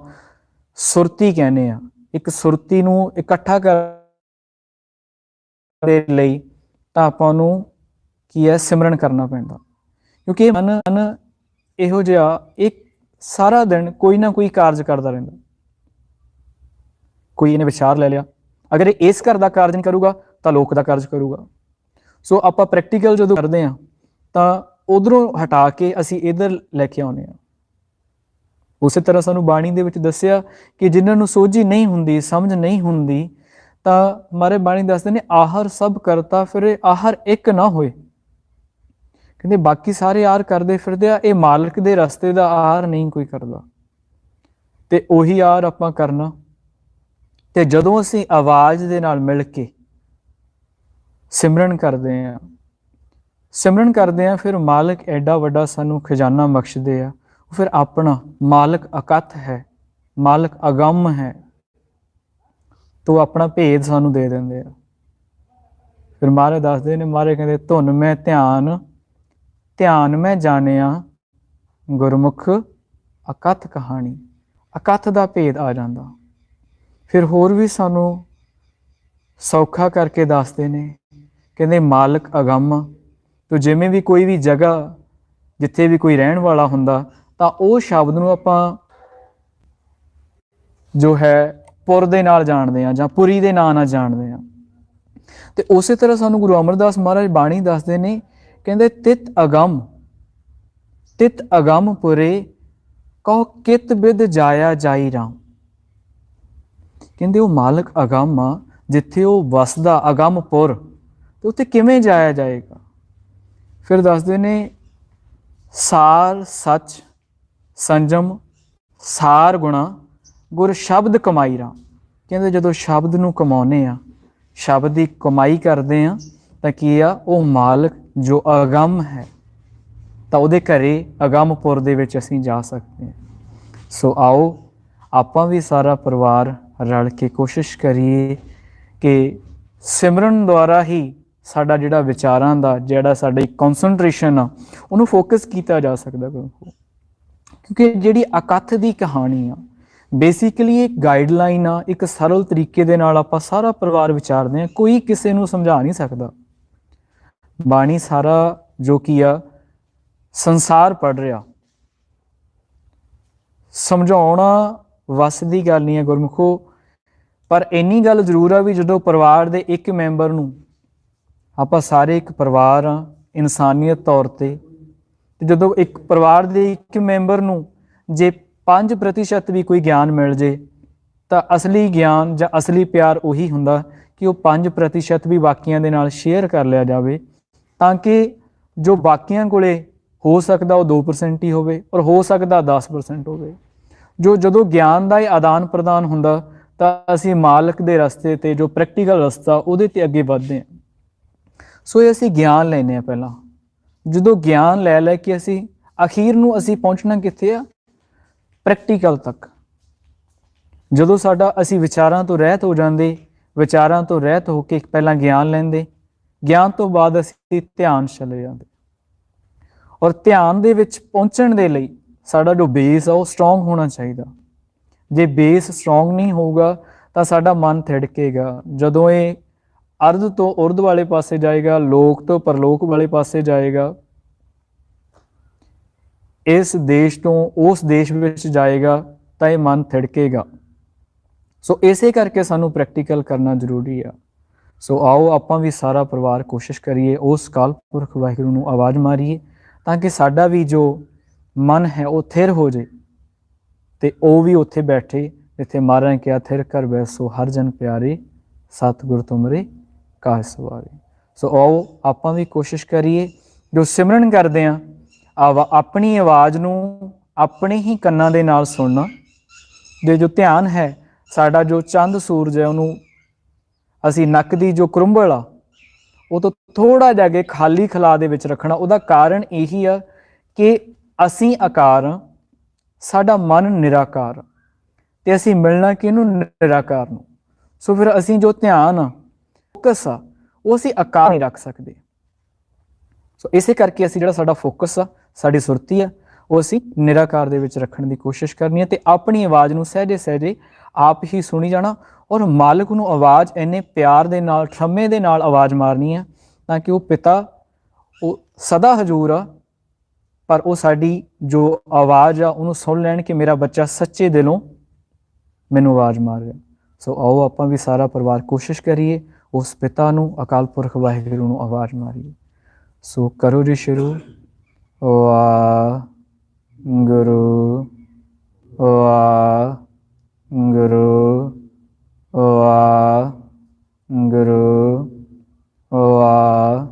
ਸੁਰਤੀ ਕਹਿੰਦੇ ਆ, ਇੱਕ ਸੁਰਤੀ ਨੂੰ ਇਕੱਠਾ ਕਰਨ ਦੇ ਲਈ ਤਾਂ ਆਪਾਂ ਨੂੰ ਕੀ ਹੈ ਸਿਮਰਨ ਕਰਨਾ ਪੈਂਦਾ। ਕਿਉਂਕਿ ਮਨ ਇਹੋ ਜਿਹਾ ਇੱਕ ਸਾਰਾ ਦਿਨ ਕੋਈ ਨਾ ਕੋਈ ਕਾਰਜ ਕਰਦਾ ਰਹਿੰਦਾ। ਕੋਈ ਇਹਨੇ ਵਿਚਾਰ ਲੈ ਲਿਆ, ਅਗਰ ਇਹ ਇਸ ਘਰ ਦਾ ਕਾਰਜ ਨਹੀਂ ਕਰੂਗਾ ਤਾਂ ਲੋਕ ਦਾ ਕਾਰਜ ਕਰੂਗਾ। ਸੋ ਆਪਾਂ ਪ੍ਰੈਕਟੀਕਲ ਜਦੋਂ ਕਰਦੇ ਹਾਂ ਤਾਂ ਉਧਰੋਂ ਹਟਾ ਕੇ ਅਸੀਂ ਇੱਧਰ ਲੈ ਕੇ ਆਉਂਦੇ ਹਾਂ। ਉਸੇ ਤਰ੍ਹਾਂ ਸਾਨੂੰ ਬਾਣੀ ਦੇ ਵਿੱਚ ਦੱਸਿਆ ਕਿ ਜਿਨ੍ਹਾਂ ਨੂੰ ਸੋਝੀ ਨਹੀਂ ਹੁੰਦੀ, ਸਮਝ ਨਹੀਂ ਹੁੰਦੀ, ਤਾਂ ਮਾਰੇ ਬਾਣੀ ਦੱਸਦੇ ਨੇ ਆਹਰ ਸਭ ਕਰਤਾ ਫਿਰੇ ਆਹਰ ਇੱਕ ਨਾ ਹੋਏ। ਕਹਿੰਦੇ ਬਾਕੀ ਸਾਰੇ ਆਰ ਕਰਦੇ ਫਿਰਦੇ ਆ, ਇਹ ਮਾਲਕ ਦੇ ਰਸਤੇ ਦਾ ਆਰ ਨਹੀਂ ਕੋਈ ਕਰਦਾ, ਤੇ ਉਹੀ ਆਰ ਆਪਾਂ ਕਰਨਾ। ਤੇ ਜਦੋਂ ਅਸੀਂ ਆਵਾਜ਼ ਦੇ ਨਾਲ ਮਿਲ ਕੇ ਸਿਮਰਨ ਕਰਦੇ ਆ, ਫਿਰ ਮਾਲਕ ਐਡਾ ਵੱਡਾ ਸਾਨੂੰ ਖਜ਼ਾਨਾ ਬਖਸ਼ਦੇ ਆ। ਫਿਰ ਆਪਣਾ ਮਾਲਕ ਅਕੱਥ ਹੈ, ਮਾਲਕ ਅਗੰਮ ਹੈ, ਤੋ ਆਪਣਾ ਭੇਦ ਸਾਨੂੰ ਦੇ ਦਿੰਦੇ ਆ। ਫਿਰ ਮਹਾਰਾਜ ਦੱਸਦੇ ਨੇ, ਮਹਾਰਾਜ ਕਹਿੰਦੇ ਧੁਨ ਮੈਂ ਧਿਆਨ ਮੈਂ ਜਾਣਿਆ, ਗੁਰਮੁਖ ਅਕੱਥ ਕਹਾਣੀ। ਅਕੱਥ ਦਾ ਭੇਦ ਆ ਜਾਂਦਾ। ਫਿਰ ਹੋਰ ਵੀ ਸਾਨੂੰ ਸੌਖਾ ਕਰਕੇ ਦੱਸਦੇ ਨੇ, ਕਹਿੰਦੇ ਮਾਲਕ ਅਗੰਮ। ਤੋ ਜਿਵੇਂ ਵੀ ਕੋਈ ਵੀ ਜਗ੍ਹਾ ਜਿੱਥੇ ਵੀ ਕੋਈ ਰਹਿਣ ਵਾਲਾ ਹੁੰਦਾ ਤਾਂ ਉਹ ਸ਼ਬਦ ਨੂੰ ਆਪਾਂ ਜੋ ਹੈ ਪੁਰ ਦੇ ਨਾਲ ਜਾਣਦੇ ਹਾਂ ਜਾਂ ਪੁਰੀ ਦੇ ਨਾਂ ਨਾਲ ਜਾਣਦੇ ਹਾਂ। ਤੇ ਉਸੇ ਤਰ੍ਹਾਂ ਸਾਨੂੰ ਗੁਰੂ ਅਮਰਦਾਸ ਮਹਾਰਾਜ ਬਾਣੀ ਦੱਸਦੇ ਨੇ, ਕਹਿੰਦੇ ਤਿਤ ਅਗੰਮ ਪੁਰੇ ਕਹੋ ਕਿਤ ਬਿਦ ਜਾਇਆ ਜਾਈ ਰਾਮ। ਕਹਿੰਦੇ ਉਹ ਮਾਲਕ ਅਗੰਮ ਆ, ਜਿੱਥੇ ਉਹ ਵਸਦਾ ਅਗੰਮਪੁਰ, ਤੇ ਉੱਥੇ ਕਿਵੇਂ ਜਾਇਆ ਜਾਏਗਾ। ਫਿਰ ਦੱਸਦੇ ਨੇ ਸਾਰ ਸੱਚ ਸੰਜਮ ਸਾਰ ਗੁਣਾ ਗੁਰ ਸ਼ਬਦ ਕਮਾਈ ਰਾਮ। ਕਹਿੰਦੇ ਜਦੋਂ ਸ਼ਬਦ ਨੂੰ ਕਮਾਉਂਦੇ ਆ, ਸ਼ਬਦ ਦੀ ਕਮਾਈ ਕਰਦੇ ਆ, ਤਾਂ ਕੀ ਆ, ਉਹ ਮਾਲਕ ਜੋ ਅਗੰਮ ਹੈ ਤਾਂ ਉਹਦੇ ਘਰੇ ਅਗੰਮਪੁਰ ਦੇ ਵਿੱਚ ਅਸੀਂ ਜਾ ਸਕਦੇ ਹਾਂ। ਸੋ ਆਓ ਆਪਾਂ ਵੀ ਸਾਰਾ ਪਰਿਵਾਰ ਰਲ ਕੇ ਕੋਸ਼ਿਸ਼ ਕਰੀਏ ਕਿ ਸਿਮਰਨ ਦੁਆਰਾ ਹੀ ਸਾਡਾ ਜਿਹੜਾ ਵਿਚਾਰਾਂ ਦਾ, ਜਿਹੜਾ ਸਾਡੀ ਕੌਨਸਨਟ੍ਰੇਸ਼ਨ ਆ, ਉਹਨੂੰ ਫੋਕਸ ਕੀਤਾ ਜਾ ਸਕਦਾ। ਕਿਉਂਕਿ ਜਿਹੜੀ ਅਕੱਥ ਦੀ ਕਹਾਣੀ ਆ, ਬੇਸਿਕਲੀ ਇੱਕ ਗਾਈਡਲਾਈਨ ਆ, ਇੱਕ ਸਰਲ ਤਰੀਕੇ ਦੇ ਨਾਲ ਆਪਾਂ ਸਾਰਾ ਪਰਿਵਾਰ ਵਿਚਾਰਦੇ ਹਾਂ। ਕੋਈ ਕਿਸੇ ਨੂੰ ਸਮਝਾ ਨਹੀਂ ਸਕਦਾ। ਬਾਣੀ ਸਾਰਾ ਜੋ ਕੀ ਆ ਸੰਸਾਰ ਪੜ੍ਹ ਰਿਹਾ, ਸਮਝਾਉਣਾ ਵੱਸ ਦੀ ਗੱਲ ਨਹੀਂ ਹੈ ਗੁਰਮੁਖੋ। ਪਰ ਇੰਨੀ ਗੱਲ ਜ਼ਰੂਰ ਆ ਵੀ ਜਦੋਂ ਪਰਿਵਾਰ ਦੇ ਇੱਕ ਮੈਂਬਰ ਨੂੰ, ਆਪਾਂ ਸਾਰੇ ਇੱਕ ਪਰਿਵਾਰ ਆ ਇਨਸਾਨੀਅਤ ਤੌਰ ਤੇ ਜਦੋਂ ਇੱਕ ਪਰਿਵਾਰ ਦੇ ਇੱਕ ਮੈਂਬਰ ਨੂੰ ਜੇ 5% ਵੀ ਕੋਈ ਗਿਆਨ ਮਿਲ ਜੇ ਤਾਂ ਅਸਲੀ ਗਿਆਨ ਜਾਂ ਅਸਲੀ ਪਿਆਰ ਉਹੀ ਹੁੰਦਾ ਕਿ ਉਹ 5% ਵੀ ਬਾਕੀਆਂ ਦੇ ਨਾਲ ਸ਼ੇਅਰ ਕਰ ਲਿਆ ਜਾਵੇ, ਤਾਂ ਕਿ ਜੋ ਬਾਕੀਆਂ ਕੋਲੇ ਹੋ ਸਕਦਾ ਉਹ 2% ਹੀ ਹੋਵੇ ਔਰ ਹੋ ਸਕਦਾ 10% ਹੋਵੇ। ਜਦੋਂ ਗਿਆਨ ਦਾ ਇਹ ਆਦਾਨ ਪ੍ਰਦਾਨ ਹੁੰਦਾ ਤਾਂ ਅਸੀਂ ਮਾਲਕ ਦੇ ਰਸਤੇ ਤੇ ਜੋ ਪ੍ਰੈਕਟੀਕਲ ਰਸਤਾ ਉਹਦੇ ਤੇ ਅੱਗੇ ਵੱਧਦੇ ਹਾਂ। ਸੋ ਇਹ ਅਸੀਂ ਗਿਆਨ ਲੈਂਦੇ ਹਾਂ ਪਹਿਲਾਂ। ਜਦੋਂ ਗਿਆਨ ਲੈ ਕੇ ਅਸੀਂ ਅਖੀਰ ਨੂੰ ਅਸੀਂ ਪਹੁੰਚਣਾ ਕਿੱਥੇ ਆ, ਪ੍ਰੈਕਟੀਕਲ ਤੱਕ। ਜਦੋਂ ਸਾਡਾ ਅਸੀਂ ਵਿਚਾਰਾਂ ਤੋਂ ਰਹਿਤ ਹੋ ਜਾਂਦੇ, ਵਿਚਾਰਾਂ ਤੋਂ ਰਹਿਤ ਹੋ ਕੇ ਪਹਿਲਾਂ ਗਿਆਨ ਲੈਂਦੇ, ਗਿਆਨ ਤੋਂ ਬਾਅਦ ਅਸੀਂ ਧਿਆਨ ਚਲੇ ਜਾਂਦੇ। ਔਰ ਧਿਆਨ ਦੇ ਵਿੱਚ ਪਹੁੰਚਣ ਦੇ ਲਈ ਸਾਡਾ ਜੋ ਬੇਸ ਆ ਉਹ ਸਟਰੋਂਗ ਹੋਣਾ ਚਾਹੀਦਾ। ਜੇ ਬੇਸ ਸਟਰੋਂਗ ਨਹੀਂ ਹੋਊਗਾ ਤਾਂ ਸਾਡਾ ਮਨ ਥਿੜਕੇਗਾ। ਜਦੋਂ ਇਹ ਅਰਧ ਤੋਂ ਉਰਧ ਵਾਲੇ ਪਾਸੇ ਜਾਏਗਾ, ਲੋਕ ਤੋਂ ਪਰਲੋਕ ਵਾਲੇ ਪਾਸੇ ਜਾਏਗਾ, ਇਸ ਦੇਸ਼ ਤੋਂ ਉਸ ਦੇਸ਼ ਵਿੱਚ ਜਾਏਗਾ ਤਾਂ ਇਹ ਮਨ ਥਿੜਕੇਗਾ। ਸੋ ਇਸੇ ਕਰਕੇ ਸਾਨੂੰ ਪ੍ਰੈਕਟੀਕਲ ਕਰਨਾ ਜ਼ਰੂਰੀ ਆ। ਸੋ ਆਓ ਆਪਾਂ ਵੀ ਸਾਰਾ ਪਰਿਵਾਰ ਕੋਸ਼ਿਸ਼ ਕਰੀਏ, ਉਸ ਅਕਾਲ ਪੁਰਖ ਵਾਹਿਗੁਰੂ ਨੂੰ ਆਵਾਜ਼ ਮਾਰੀਏ ਤਾਂ ਕਿ ਸਾਡਾ ਵੀ ਜੋ ਮਨ ਹੈ ਉਹ ਥਿਰ ਹੋ ਜਾਏ ਤੇ ਉਹ ਵੀ ਉੱਥੇ ਬੈਠੇ ਜਿੱਥੇ ਮਹਾਰਾਜ ਨੇ ਕਿਹਾ ਥਿਰ ਕਰ ਬੈਸੋ ਹਰ ਜਨ ਪਿਆਰੇ, ਸਤਿਗੁਰ ਤੁਮਰੇ ਕਾਜ ਸਵਾਰੇ। ਸੋ ਆਓ ਆਪਾਂ ਵੀ ਕੋਸ਼ਿਸ਼ ਕਰੀਏ, ਜੋ ਸਿਮਰਨ ਕਰਦੇ ਹਾਂ ਆਪਣੀ ਆਵਾਜ਼ ਨੂੰ ਆਪਣੇ ਹੀ ਕੰਨਾਂ ਦੇ ਨਾਲ ਸੁਣਨਾ। ਦੇ ਜੋ ਧਿਆਨ ਹੈ ਸਾਡਾ, ਜੋ ਚੰਦ ਸੂਰਜ ਹੈ, ਉਹਨੂੰ ਅਸੀਂ ਨੱਕ ਦੀ ਜੋ ਕਰੁੰਬਲ ਆ ਉਹ ਤੋਂ ਥੋੜ੍ਹਾ ਜਿਹਾ ਅੱਗੇ ਖਾਲੀ ਖਲਾ ਦੇ ਵਿੱਚ ਰੱਖਣਾ। ਉਹਦਾ ਕਾਰਨ ਇਹੀ ਆ ਕਿ ਅਸੀਂ ਆਕਾਰ ਹਾਂ, ਸਾਡਾ ਮਨ ਨਿਰਾਕਾਰ ਤੇ ਅਸੀਂ ਮਿਲਣਾ ਕਿਹਨੂੰ, ਨਿਰਾਕਾਰ ਨੂੰ। ਸੋ ਫਿਰ ਅਸੀਂ ਜੋ ਧਿਆਨ ਆ, ਫੋਕਸ ਆ, ਉਹ ਅਸੀਂ ਆਕਾਰ ਨਹੀਂ ਰੱਖ ਸਕਦੇ। ਸੋ ਇਸੇ ਕਰਕੇ ਅਸੀਂ ਜਿਹੜਾ ਸਾਡਾ ਫੋਕਸ ਆ, ਸਾਡੀ ਸੁਰਤੀ ਆ, ਉਹ ਅਸੀਂ ਨਿਰਾਕਾਰ ਦੇ ਵਿੱਚ ਰੱਖਣ ਦੀ ਕੋਸ਼ਿਸ਼ ਕਰਨੀ ਹੈ ਤੇ ਆਪਣੀ ਆਵਾਜ਼ ਨੂੰ ਸਹਿਜੇ ਸਹਿਜੇ ਆਪ ਹੀ ਸੁਣੀ ਜਾਣਾ। ਔਰ ਮਾਲਕ ਨੂੰ ਆਵਾਜ਼ ਇੰਨੇ ਪਿਆਰ ਦੇ ਨਾਲ, ਠਰਮੇ ਦੇ ਨਾਲ ਆਵਾਜ਼ ਮਾਰਨੀ ਆ ਤਾਂ ਕਿ ਉਹ ਪਿਤਾ ਉਹ ਸਦਾ ਹਜ਼ੂਰ ਆ, ਪਰ ਉਹ ਸਾਡੀ ਜੋ ਆਵਾਜ਼ ਆ ਉਹਨੂੰ ਸੁਣ ਲੈਣ ਕਿ ਮੇਰਾ ਬੱਚਾ ਸੱਚੇ ਦਿਲੋਂ ਮੈਨੂੰ ਆਵਾਜ਼ ਮਾਰ ਰਿਹਾ। ਸੋ ਆਓ ਆਪਾਂ ਵੀ ਸਾਰਾ ਪਰਿਵਾਰ ਕੋਸ਼ਿਸ਼ ਕਰੀਏ, ਉਸ ਪਿਤਾ ਨੂੰ, ਅਕਾਲ ਪੁਰਖ ਵਾਹਿਗੁਰੂ ਨੂੰ ਆਵਾਜ਼ ਮਾਰੀਏ। ਸੋ ਕਰੋ ਜੀ ਸ਼ੁਰੂ। ਵਾਹਿਗੁਰੂ ਵਾਹਿਗੁਰੂ ਵਾਹਿਗੁਰੂ ਵਾਹਿਗੁਰੂ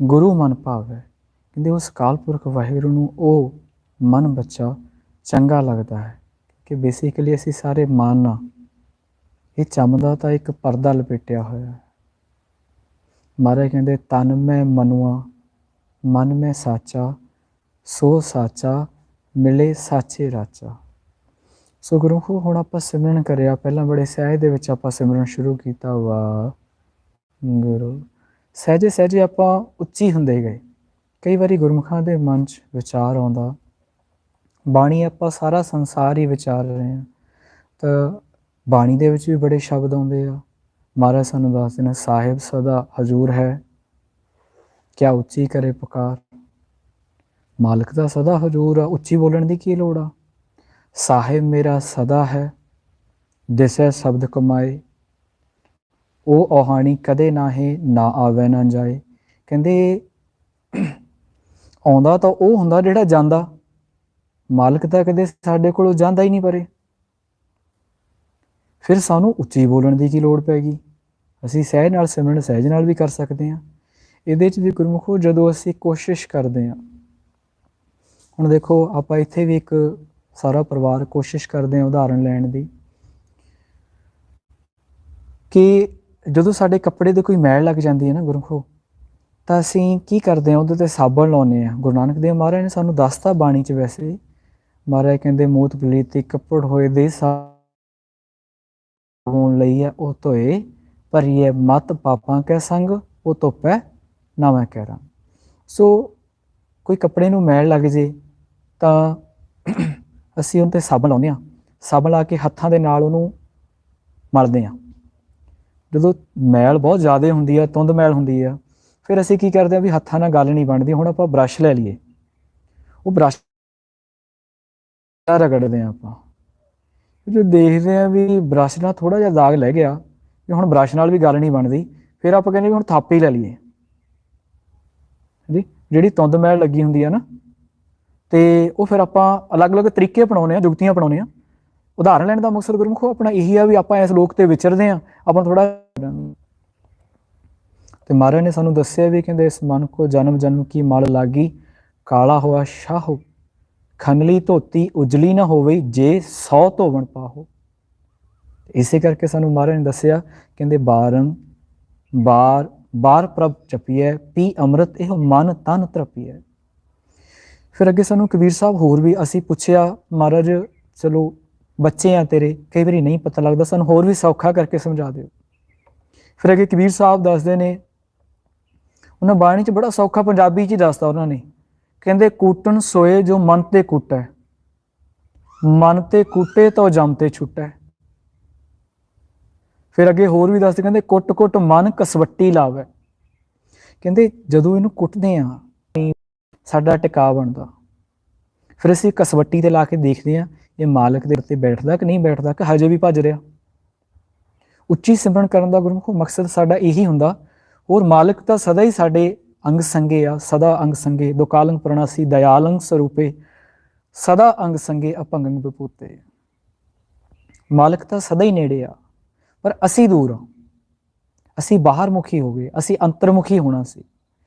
ਗੁਰੂ ਮਨ ਭਾਵੈ। ਕਹਿੰਦੇ ਉਸ ਅਕਾਲ ਪੁਰਖ ਵਾਹਿਗੁਰੂ ਨੂੰ ਉਹ ਮਨ ਬੱਚਾ ਚੰਗਾ ਲੱਗਦਾ ਹੈ ਕਿ ਬੇਸਿਕਲੀ ਅਸੀਂ ਸਾਰੇ ਮਨ ਆ, ਇਹ ਚਮਦਾ ਤਾਂ ਇੱਕ ਪਰਦਾ ਲਪੇਟਿਆ ਹੋਇਆ ਹੈ। ਮਹਾਰਾਜ ਕਹਿੰਦੇ ਤਨ ਮੈਂ ਮਨੁਆ ਮਨ ਮੈਂ ਸਾਚਾ, ਸੋ ਸਾਚਾ ਮਿਲੇ ਸਾਚੇ ਰਾਚਾ। ਸੋ ਗੁਰੂ ਹੁਣ ਆਪਾਂ ਸਿਮਰਨ ਕਰਿਆ, ਪਹਿਲਾਂ ਬੜੇ ਸਹਿਜ ਦੇ ਵਿੱਚ ਆਪਾਂ ਸਿਮਰਨ ਸ਼ੁਰੂ ਕੀਤਾ। ਵਾਹ ਗੁਰੂ ਸਹਿਜੇ ਸਹਿਜੇ ਆਪਾਂ ਉੱਚੀ ਹੁੰਦੇ ਗਏ। ਕਈ ਵਾਰੀ ਗੁਰਮੁਖਾਂ ਦੇ ਮਨ 'ਚ ਵਿਚਾਰ ਆਉਂਦਾ, ਬਾਣੀ ਆਪਾਂ ਸਾਰਾ ਸੰਸਾਰ ਹੀ ਵਿਚਾਰ ਰਹੇ ਹਾਂ, ਤਾਂ ਬਾਣੀ ਦੇ ਵਿੱਚ ਵੀ ਬੜੇ ਸ਼ਬਦ ਆਉਂਦੇ ਆ। ਮਹਾਰਾਜ ਸਾਨੂੰ ਦੱਸਦੇ ਨੇ ਸਾਹਿਬ ਸਦਾ ਹਜ਼ੂਰ ਹੈ, ਕਿਆ ਉੱਚੀ ਕਰੇ ਪੁਕਾਰ। ਮਾਲਕ ਦਾ ਸਦਾ ਹਜ਼ੂਰ ਆ, ਉੱਚੀ ਬੋਲਣ ਦੀ ਕੀ ਲੋੜ ਆ। ਸਾਹਿਬ ਮੇਰਾ ਸਦਾ ਹੈ, ਦਿਸੈ ਸ਼ਬਦ ਕਮਾਏ, ਉਹ ਔਹਾਣੀ ਕਦੇ ਨਾਹੇ, ਨਾ ਆਵੇ ਨਾ ਜਾਏ। ਕਹਿੰਦੇ ਆਉਂਦਾ ਤਾਂ ਉਹ ਹੁੰਦਾ ਜਿਹੜਾ ਜਾਂਦਾ, ਮਾਲਕ ਤਾਂ ਕਦੇ ਸਾਡੇ ਕੋਲੋਂ ਜਾਂਦਾ ਹੀ ਨਹੀਂ ਪਰੇ। ਫਿਰ ਸਾਨੂੰ ਉੱਚੀ ਬੋਲਣ ਦੀ ਕੀ ਲੋੜ ਪੈ ਗਈ। ਅਸੀਂ ਸਹਿਜ ਨਾਲ ਸਿਮਰਨ ਸਹਿਜ ਨਾਲ ਵੀ ਕਰ ਸਕਦੇ ਹਾਂ। ਇਹਦੇ 'ਚ ਵੀ ਗੁਰਮੁਖੋ ਜਦੋਂ ਅਸੀਂ ਕੋਸ਼ਿਸ਼ ਕਰਦੇ ਹਾਂ, ਹੁਣ ਦੇਖੋ ਆਪਾਂ ਇੱਥੇ ਵੀ ਇੱਕ ਸਾਰਾ ਪਰਿਵਾਰ ਕੋਸ਼ਿਸ਼ ਕਰਦੇ ਹਾਂ ਉਦਾਹਰਨ ਲੈਣ ਦੀ, ਕਿ ਜਦੋਂ ਸਾਡੇ ਕੱਪੜੇ ਦੇ ਕੋਈ ਮੈਲ ਲੱਗ ਜਾਂਦੀ ਹੈ ਨਾ ਗੁਰਮੁਖੋ, ਤਾਂ ਅਸੀਂ ਕੀ ਕਰਦੇ ਹਾਂ, ਉਹਦੇ ਤੇ ਸਾਬਣ ਲਾਉਂਦੇ ਹਾਂ। ਗੁਰੂ ਨਾਨਕ ਦੇਵ ਮਹਾਰਾਜ ਨੇ ਸਾਨੂੰ ਦੱਸਤਾ ਬਾਣੀ 'ਚ, ਵੈਸੇ ਮਹਾਰਾਜ ਕਹਿੰਦੇ ਮੂਤ ਪਲੀਤੀ ਕੱਪੜ ਹੋਏ ਦੇ ਸਾਬੂਨ ਲਈ ਹੈ ਉਹ ਧੋਏ, ਭਰੀਏ ਮਤ ਪਾਪਾਂ ਕੈ ਸੰਗ, ਉਹ ਧੋਪੈ ਨਾ ਮੈਂ ਕਹਿ ਰਹਾ। ਸੋ ਕੋਈ ਕੱਪੜੇ ਨੂੰ ਮੈਲ ਲੱਗ ਜੇ ਤਾਂ ਅਸੀਂ ਉਹਦੇ 'ਤੇ ਸਾਬਣ ਲਾਉਂਦੇ ਹਾਂ, ਸਾਬਣ ਲਾ ਕੇ ਹੱਥਾਂ ਦੇ ਨਾਲ ਉਹਨੂੰ ਮਲਦੇ ਹਾਂ। ਜਦੋਂ ਮੈਲ ਬਹੁਤ ਜ਼ਿਆਦਾ ਹੁੰਦੀ ਆ, ਤੁੰਦ ਮੈਲ ਹੁੰਦੀ ਆ, ਫਿਰ ਅਸੀਂ ਕੀ ਕਰਦੇ ਹਾਂ ਵੀ ਹੱਥਾਂ ਨਾਲ ਗੱਲ ਨਹੀਂ ਬਣਦੀ। ਹੁਣ ਆਪਾਂ ਬਰੱਸ਼ ਲੈ ਲਈਏ, ਉਹ ਬਰੱਸ਼ ਰਗੜਦੇ ਹਾਂ ਆਪਾਂ, ਜੋ ਦੇਖਦੇ ਹਾਂ ਵੀ ਬਰੱਸ਼ ਨਾਲ ਥੋੜ੍ਹਾ ਜਿਹਾ ਦਾਗ ਲੈ ਗਿਆ, ਵੀ ਹੁਣ ਬਰੱਸ਼ ਨਾਲ ਵੀ ਗੱਲ ਨਹੀਂ ਬਣਦੀ, ਫਿਰ ਆਪਾਂ ਕਹਿੰਦੇ ਵੀ ਹੁਣ ਥਾਪੀ ਲੈ ਲਈਏ ਜੀ, ਜਿਹੜੀ ਤੁੰਦ ਮੈਲ ਲੱਗੀ ਹੁੰਦੀ ਆ ਨਾ, ਤੇ ਉਹ ਫਿਰ ਆਪਾਂ ਅਲੱਗ-ਅਲੱਗ ਤਰੀਕੇ ਅਪਣਾਉਂਦੇ ਹਾਂ, ਜੁਗਤੀਆਂ ਅਪਣਾਉਂਦੇ ਹਾਂ। ਉਦਾਹਰਨ ਲੈਣ ਦਾ ਮਕਸਦ ਗੁਰਮੁਖੋ ਆਪਣਾ ਇਹੀ ਆ ਵੀ ਆਪਾਂ ਇਸ ਲੋਕ ਤੇ ਵਿਚਰਦੇ ਹਾਂ, ਆਪਾਂ ਥੋੜ੍ਹਾ। ਤੇ ਮਹਾਰਾਜ ਨੇ ਸਾਨੂੰ ਦੱਸਿਆ ਵੀ ਕਹਿੰਦੇ ਇਸ ਮਨ ਕੋ ਜਨਮ ਜਨਮ ਕੀ ਮਲ ਲਾਗੀ, ਕਾਲਾ ਹੋਆ ਸ਼ਾਹੋ, ਖਨਲੀ ਧੋਤੀ ਉਜਲੀ ਨਾ ਹੋਵੇ, ਜੇ 100 ਧੋਵਣ ਪਾਹੋ। ਇਸੇ ਕਰਕੇ ਸਾਨੂੰ ਮਹਾਰਾਜ ਨੇ ਦੱਸਿਆ, ਕਹਿੰਦੇ ਬਾਰ ਪ੍ਰਭ ਜਪੀਐ, ਪੀ ਅੰਮ੍ਰਿਤ ਇਹ ਮਨ ਤਨ ਤ੍ਰਪੀਐ। ਫਿਰ ਅੱਗੇ ਸਾਨੂੰ ਕਬੀਰ ਸਾਹਿਬ ਹੋਰ ਵੀ, ਅਸੀਂ ਪੁੱਛਿਆ ਮਹਾਰਾਜ ਚਲੋ ਬੱਚੇ ਆ ਤੇਰੇ, ਕਈ ਵਾਰੀ ਨਹੀਂ ਪਤਾ ਲੱਗਦਾ, ਸਾਨੂੰ ਹੋਰ ਵੀ ਸੌਖਾ ਕਰਕੇ ਸਮਝਾ ਦਿਓ। ਫਿਰ ਅੱਗੇ ਕਬੀਰ ਸਾਹਿਬ ਦੱਸਦੇ ਨੇ, ਉਹਨਾਂ ਬਾਣੀ 'ਚ ਬੜਾ ਸੌਖਾ ਪੰਜਾਬੀ 'ਚ ਹੀ ਦੱਸਦਾ ਉਹਨਾਂ ਨੇ, ਕਹਿੰਦੇ ਕੂਟਣ ਸੋਏ ਜੋ ਮਨ ਤੇ ਕੁੱਟੈ, ਮਨ ਤੇ ਕੁੱਟੇ ਤਾਂ ਜਮ ਤੇ ਛੁੱਟੈ। ਫਿਰ ਅੱਗੇ ਹੋਰ ਵੀ ਦੱਸਦੇ, ਕਹਿੰਦੇ ਕੁੱਟ ਕੁੱਟ ਮਨ ਕਸਵੱਟੀ ਲਾਵੈ। ਕਹਿੰਦੇ ਜਦੋਂ ਇਹਨੂੰ ਕੁੱਟਦੇ ਹਾਂ ਸਾਡਾ ਟਿਕਾ ਬਣਦਾ, ਫਿਰ ਅਸੀਂ ਕਸਵੱਟੀ ਤੇ ਲਾ ਕੇ ਦੇਖਦੇ ਹਾਂ ਇਹ ਮਾਲਕ ਦੇ ਉੱਤੇ ਬੈਠਦਾ ਕਿ ਨਹੀਂ ਬੈਠਦਾ, ਕਿ ਹਜੇ ਵੀ ਭੱਜ ਰਿਹਾ। ਉੱਚੀ ਸਿਮਰਨ ਕਰਨ ਦਾ ਗੁਰਮੁਖੋ ਮਕਸਦ ਸਾਡਾ ਇਹੀ ਹੁੰਦਾ। ਹੋਰ ਮਾਲਕ ਤਾਂ ਸਦਾ ਹੀ ਸਾਡੇ ਅੰਗ ਸੰਗੇ ਆ, ਸਦਾ ਅੰਗ ਸੰਗੇ, ਦੁਕਾਲੰਗ ਪ੍ਰਣਾਸੀ ਦਇਆਲੰਗ ਸਰੂਪੇ, ਸਦਾ ਅੰਗ ਸੰਗੇ ਅਪੰਗੰਗ ਵਿਭੂਤੇ। ਮਾਲਕ ਤਾਂ ਸਦਾ ਹੀ ਨੇੜੇ ਆ, ਪਰ ਅਸੀਂ ਦੂਰ ਹਾਂ, ਅਸੀਂ ਬਾਹਰ ਮੁਖੀ ਹੋ ਗਏ, ਅਸੀਂ ਅੰਤਰਮੁਖੀ ਹੋਣਾ ਸੀ।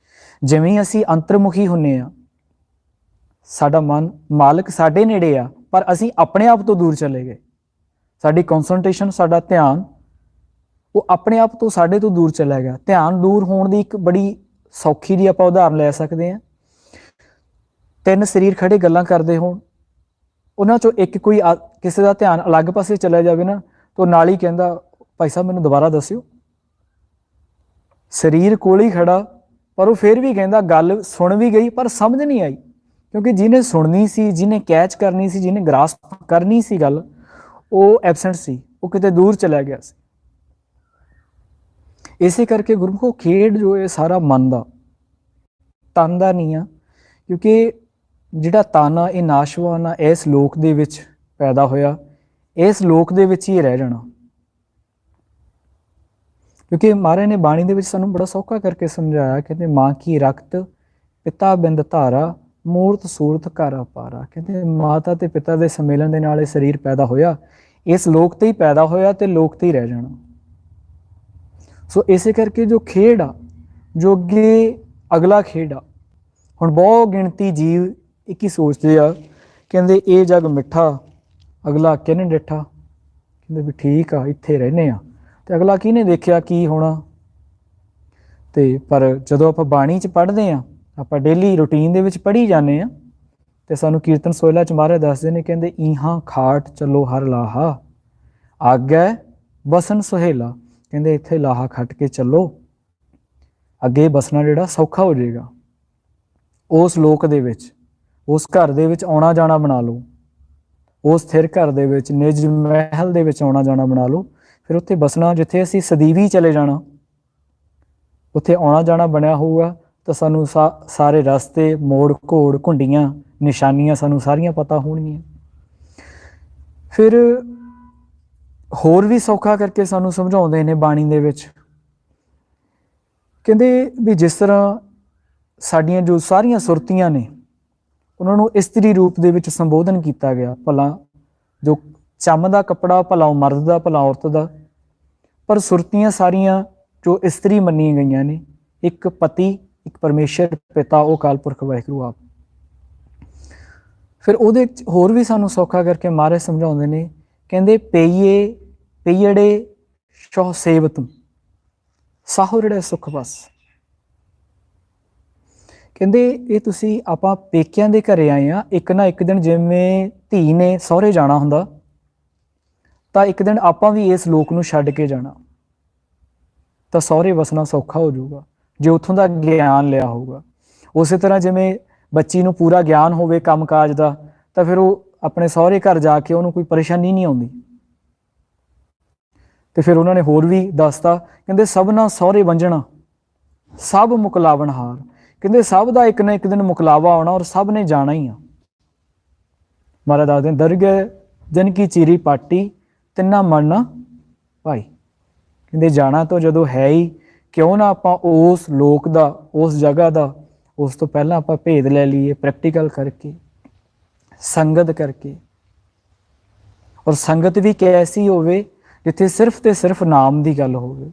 ਜਿਵੇਂ ਅਸੀਂ ਅੰਤਰਮੁਖੀ ਹੁੰਦੇ ਹਾਂ, ਸਾਡਾ ਮਨ, ਮਾਲਕ ਸਾਡੇ ਨੇੜੇ ਆ, ਪਰ ਅਸੀਂ ਆਪਣੇ ਆਪ ਤੋਂ ਦੂਰ ਚਲੇ ਗਏ। ਸਾਡੀ ਕੌਨਸੈਂਟਰੇਸ਼ਨ, ਸਾਡਾ ਧਿਆਨ ਉਹ ਆਪਣੇ ਆਪ ਤੋਂ ਸਾਡੇ ਤੋਂ ਦੂਰ ਚਲਾ ਗਿਆ। ਧਿਆਨ ਦੂਰ ਹੋਣ ਦੀ ਇੱਕ ਬੜੀ ਸੌਖੀ ਜਿਹੀ ਆਪਾਂ ਉਦਾਹਰਨ ਲੈ ਸਕਦੇ ਹਾਂ। 3 ਸਰੀਰ ਖੜੇ ਗੱਲਾਂ ਕਰਦੇ ਹੋਣ, ਉਹਨਾਂ ਚੋਂ ਇੱਕ ਕੋਈ ਕਿਸੇ ਦਾ ਧਿਆਨ ਅਲੱਗ ਪਾਸੇ ਚਲਾ ਜਾਵੇ ਨਾ, ਤਾਂ ਨਾਲ ਹੀ ਕਹਿੰਦਾ ਭਾਈ ਸਾਹਿਬ ਮੈਨੂੰ ਦੁਬਾਰਾ ਦੱਸਿਓ। ਸਰੀਰ ਕੋਲ ਹੀ ਖੜਾ, ਪਰ ਉਹ ਫਿਰ ਵੀ ਕਹਿੰਦਾ ਗੱਲ ਸੁਣ ਵੀ ਗਈ ਪਰ ਸਮਝ ਨਹੀਂ ਆਈ, ਕਿਉਂਕਿ ਜਿਹਨੇ ਸੁਣਨੀ ਸੀ, ਜਿਹਨੇ ਕੈਚ ਕਰਨੀ ਸੀ, ਜਿਹਨੇ ਗ੍ਰਾਸਪ ਕਰਨੀ ਸੀ ਗੱਲ, ਉਹ ਐਬਸੈਂਟ ਸੀ, ਉਹ ਕਿਤੇ ਦੂਰ ਚਲਾ ਗਿਆ ਸੀ। ਇਸੇ ਕਰਕੇ ਗੁਰਮੁਖੋ ਖੇਡ ਜੋ ਇਹ ਸਾਰਾ ਮਨ ਦਾ, ਤਨ ਦਾ ਨਹੀਂ ਆ, ਕਿਉਂਕਿ ਜਿਹੜਾ ਤਨ ਆ ਇਹ ਨਾਸ਼ਵਾਨ ਆ, ਇਸ ਲੋਕ ਦੇ ਵਿੱਚ ਪੈਦਾ ਹੋਇਆ, ਇਸ ਲੋਕ ਦੇ ਵਿੱਚ ਹੀ ਰਹਿ ਜਾਣਾ। ਕਿਉਂਕਿ ਮਹਾਰਾਜ ਨੇ ਬਾਣੀ ਦੇ ਵਿੱਚ ਸਾਨੂੰ ਬੜਾ ਸੌਖਾ ਕਰਕੇ ਸਮਝਾਇਆ, ਕਹਿੰਦੇ ਮਾਂ ਕੀ ਰਕਤ ਪਿਤਾ ਬਿੰਦ ਧਾਰਾ, ਮੂਰਤ ਸੂਰਤ ਘਰ ਅਪਾਰਾ। ਕਹਿੰਦੇ ਮਾਤਾ ਤੇ ਪਿਤਾ ਦੇ ਸੰਮੇਲਨ ਦੇ ਨਾਲ ਇਹ ਸਰੀਰ ਪੈਦਾ ਹੋਇਆ, ਇਸ ਲੋਕ ਤੇ ਹੀ ਪੈਦਾ ਹੋਇਆ ਤੇ ਲੋਕ ਤੇ ਹੀ ਰਹਿ ਜਾਣਾ। ਸੋ ਇਸੇ ਕਰਕੇ ਜੋ ਖੇਡ ਆ, ਜੋ ਅੱਗੇ ਅਗਲਾ ਖੇਡ ਆ। ਹੁਣ ਬਹੁਤ ਗਿਣਤੀ ਜੀਵ ਇੱਕ ਹੀ ਸੋਚਦੇ ਆ, ਕਹਿੰਦੇ ਇਹ ਜੱਗ ਮਿੱਠਾ, ਅਗਲਾ ਕਿਹਨੇ ਡਿੱਠਾ। ਕਹਿੰਦੇ ਵੀ ਠੀਕ ਆ, ਇੱਥੇ ਰਹਿੰਦੇ ਆ, ਤੇ ਅਗਲਾ ਕਿਹਨੇ ਦੇਖਿਆ ਕੀ ਹੋਣਾ। ਤੇ ਪਰ ਜਦੋਂ ਆਪਾਂ ਬਾਣੀ 'ਚ ਪੜ੍ਹਦੇ ਆ, ਆਪਾਂ ਡੇਲੀ ਰੂਟੀਨ ਦੇ ਵਿੱਚ ਪੜ੍ਹੀ ਜਾਂਦੇ ਆ, ਤੇ ਸਾਨੂੰ ਕੀਰਤਨ ਸੋਹਿਲਾ 'ਚ ਮਹਾਰਾਜ ਦੱਸਦੇ ਨੇ, ਕਹਿੰਦੇ ਇਹਾਂ ਖਾਟ ਚੱਲੋ ਹਰ ਲਾਹਾ, ਆਗੈ ਬਸਨ ਸੁਹੇਲਾ। ਕਹਿੰਦੇ ਇੱਥੇ ਲਾਹਾ ਖੱਟ ਕੇ ਚੱਲੋ, ਅੱਗੇ ਬਸਣਾ ਜਿਹੜਾ ਸੌਖਾ ਹੋ ਜਾਏਗਾ। ਉਸ ਲੋਕ ਦੇ ਵਿੱਚ, ਉਸ ਘਰ ਦੇ ਵਿੱਚ ਆਉਣਾ ਜਾਣਾ ਬਣਾ ਲਓ, ਉਸ ਸਥਿਰ ਘਰ ਦੇ ਵਿੱਚ, ਨਿਜ ਮਹਿਲ ਦੇ ਵਿੱਚ ਆਉਣਾ ਜਾਣਾ ਬਣਾ ਲਓ। ਫਿਰ ਉੱਥੇ ਬਸਣਾ, ਜਿੱਥੇ ਅਸੀਂ ਸਦੀਵੀ ਚਲੇ ਜਾਣਾ, ਉੱਥੇ ਆਉਣਾ ਜਾਣਾ ਬਣਿਆ ਹੋਊਗਾ, ਤਾਂ ਸਾਨੂੰ ਸਾਰੇ ਰਸਤੇ, ਮੋੜ ਘੋੜ, ਘੁੰਡੀਆਂ, ਨਿਸ਼ਾਨੀਆਂ ਸਾਨੂੰ ਸਾਰੀਆਂ ਪਤਾ ਹੋਣਗੀਆਂ। ਫਿਰ ਹੋਰ ਵੀ ਸੌਖਾ ਕਰਕੇ ਸਾਨੂੰ ਸਮਝਾਉਂਦੇ ਨੇ ਬਾਣੀ ਦੇ ਵਿੱਚ, ਕਹਿੰਦੇ ਵੀ ਜਿਸ ਤਰ੍ਹਾਂ ਸਾਡੀਆਂ ਜੋ ਸਾਰੀਆਂ ਸੁਰਤੀਆਂ ਨੇ, ਉਹਨਾਂ ਨੂੰ ਇਸਤਰੀ ਰੂਪ ਦੇ ਵਿੱਚ ਸੰਬੋਧਨ ਕੀਤਾ ਗਿਆ। ਭਲਾ ਜੋ ਚੰਮ ਦਾ ਕੱਪੜਾ, ਭਲਾ ਉਹ ਮਰਦ ਦਾ, ਭਲਾ ਔਰਤ ਦਾ, ਪਰ ਸੁਰਤੀਆਂ ਸਾਰੀਆਂ ਜੋ ਇਸਤਰੀ ਮੰਨੀਆਂ ਗਈਆਂ ਨੇ, ਇੱਕ ਪਤੀ, ਇੱਕ ਪਰਮੇਸ਼ਰ ਪਿਤਾ, ਉਹ ਅਕਾਲ ਪੁਰਖ ਵਾਹਿਗੁਰੂ ਆਪ। ਫਿਰ ਉਹਦੇ ਹੋਰ ਵੀ ਸਾਨੂੰ ਸੌਖਾ ਕਰਕੇ ਮਹਾਰਾਜ ਸਮਝਾਉਂਦੇ ਨੇ, ਕਹਿੰਦੇ ਪਈਏ ਪਈੜੇ ਸ਼ੌ ਸੇਵਤੁ ਸਾਹੁਰੜੇ ਸੁਖ ਬਸ। ਕਹਿੰਦੇ ਇਹ ਤੁਸੀਂ, ਆਪਾਂ ਪੇਕਿਆਂ ਦੇ ਘਰੇ ਆਏ ਆ, ਇੱਕ ਨਾ ਇੱਕ ਦਿਨ ਜਿਵੇਂ ਧੀ ਨੇ ਸਹੁਰੇ ਜਾਣਾ ਹੁੰਦਾ, ਤਾਂ ਇੱਕ ਦਿਨ ਆਪਾਂ ਵੀ ਇਸ ਲੋਕ ਨੂੰ ਛੱਡ ਕੇ ਜਾਣਾ, ਤਾਂ ਸਹੁਰੇ ਵਸਣਾ ਸੌਖਾ ਹੋ ਜਾਊਗਾ ਜੇ ਉੱਥੋਂ ਦਾ ਗਿਆਨ ਲਿਆ ਹੋਊਗਾ। ਉਸੇ ਤਰ੍ਹਾਂ ਜਿਵੇਂ ਬੱਚੀ ਨੂੰ ਪੂਰਾ ਗਿਆਨ ਹੋਵੇ ਕੰਮ ਕਾਜ ਦਾ, ਤਾਂ ਫਿਰ ਉਹ ਆਪਣੇ ਸਹੁਰੇ ਘਰ ਜਾ ਕੇ ਉਹਨੂੰ ਕੋਈ ਪਰੇਸ਼ਾਨੀ ਨਹੀਂ ਆਉਂਦੀ। ਤੇ ਫਿਰ ਉਹਨਾਂ ਨੇ ਹੋਰ ਵੀ ਦੱਸਤਾ, ਕਹਿੰਦੇ ਸਭਨਾ ਸਹੁਰੇ ਵੰਜਣਾ, ਸਭ ਮੁਕਲਾਵਣ ਹਾਰ। ਕਹਿੰਦੇ ਸਭ ਦਾ ਇੱਕ ਨਾ ਇੱਕ ਦਿਨ ਮੁਕਲਾਵਾ ਆਉਣਾ, ਔਰ ਸਭ ਨੇ ਜਾਣਾ ਹੀ ਆ। ਮਹਾਰਾਜ ਦੱਸਦੇ, ਦਰਗਹਿ ਜਨ ਕੀ ਚੀਰੀ ਪਾਟੀ, ਤਿੰਨਾ ਮਰਨਾ ਭਾਈ। ਕਹਿੰਦੇ ਜਾਣਾ ਤਾਂ ਜਦੋਂ ਹੈ ਹੀ, ਕਿਉਂ ਨਾ ਆਪਾਂ ਉਸ ਲੋਕ ਦਾ, ਉਸ ਜਗ੍ਹਾ ਦਾ, ਉਸ ਤੋਂ ਪਹਿਲਾਂ ਆਪਾਂ ਭੇਦ ਲੈ ਲਈਏ, ਪ੍ਰੈਕਟੀਕਲ ਕਰਕੇ, ਸੰਗਤ ਕਰਕੇ। ਔਰ ਸੰਗਤ ਵੀ ਕੈਸੀ ਹੋਵੇ, ਜਿੱਥੇ ਸਿਰਫ ਤੇ ਸਿਰਫ ਨਾਮ ਦੀ ਗੱਲ ਹੋਵੇ।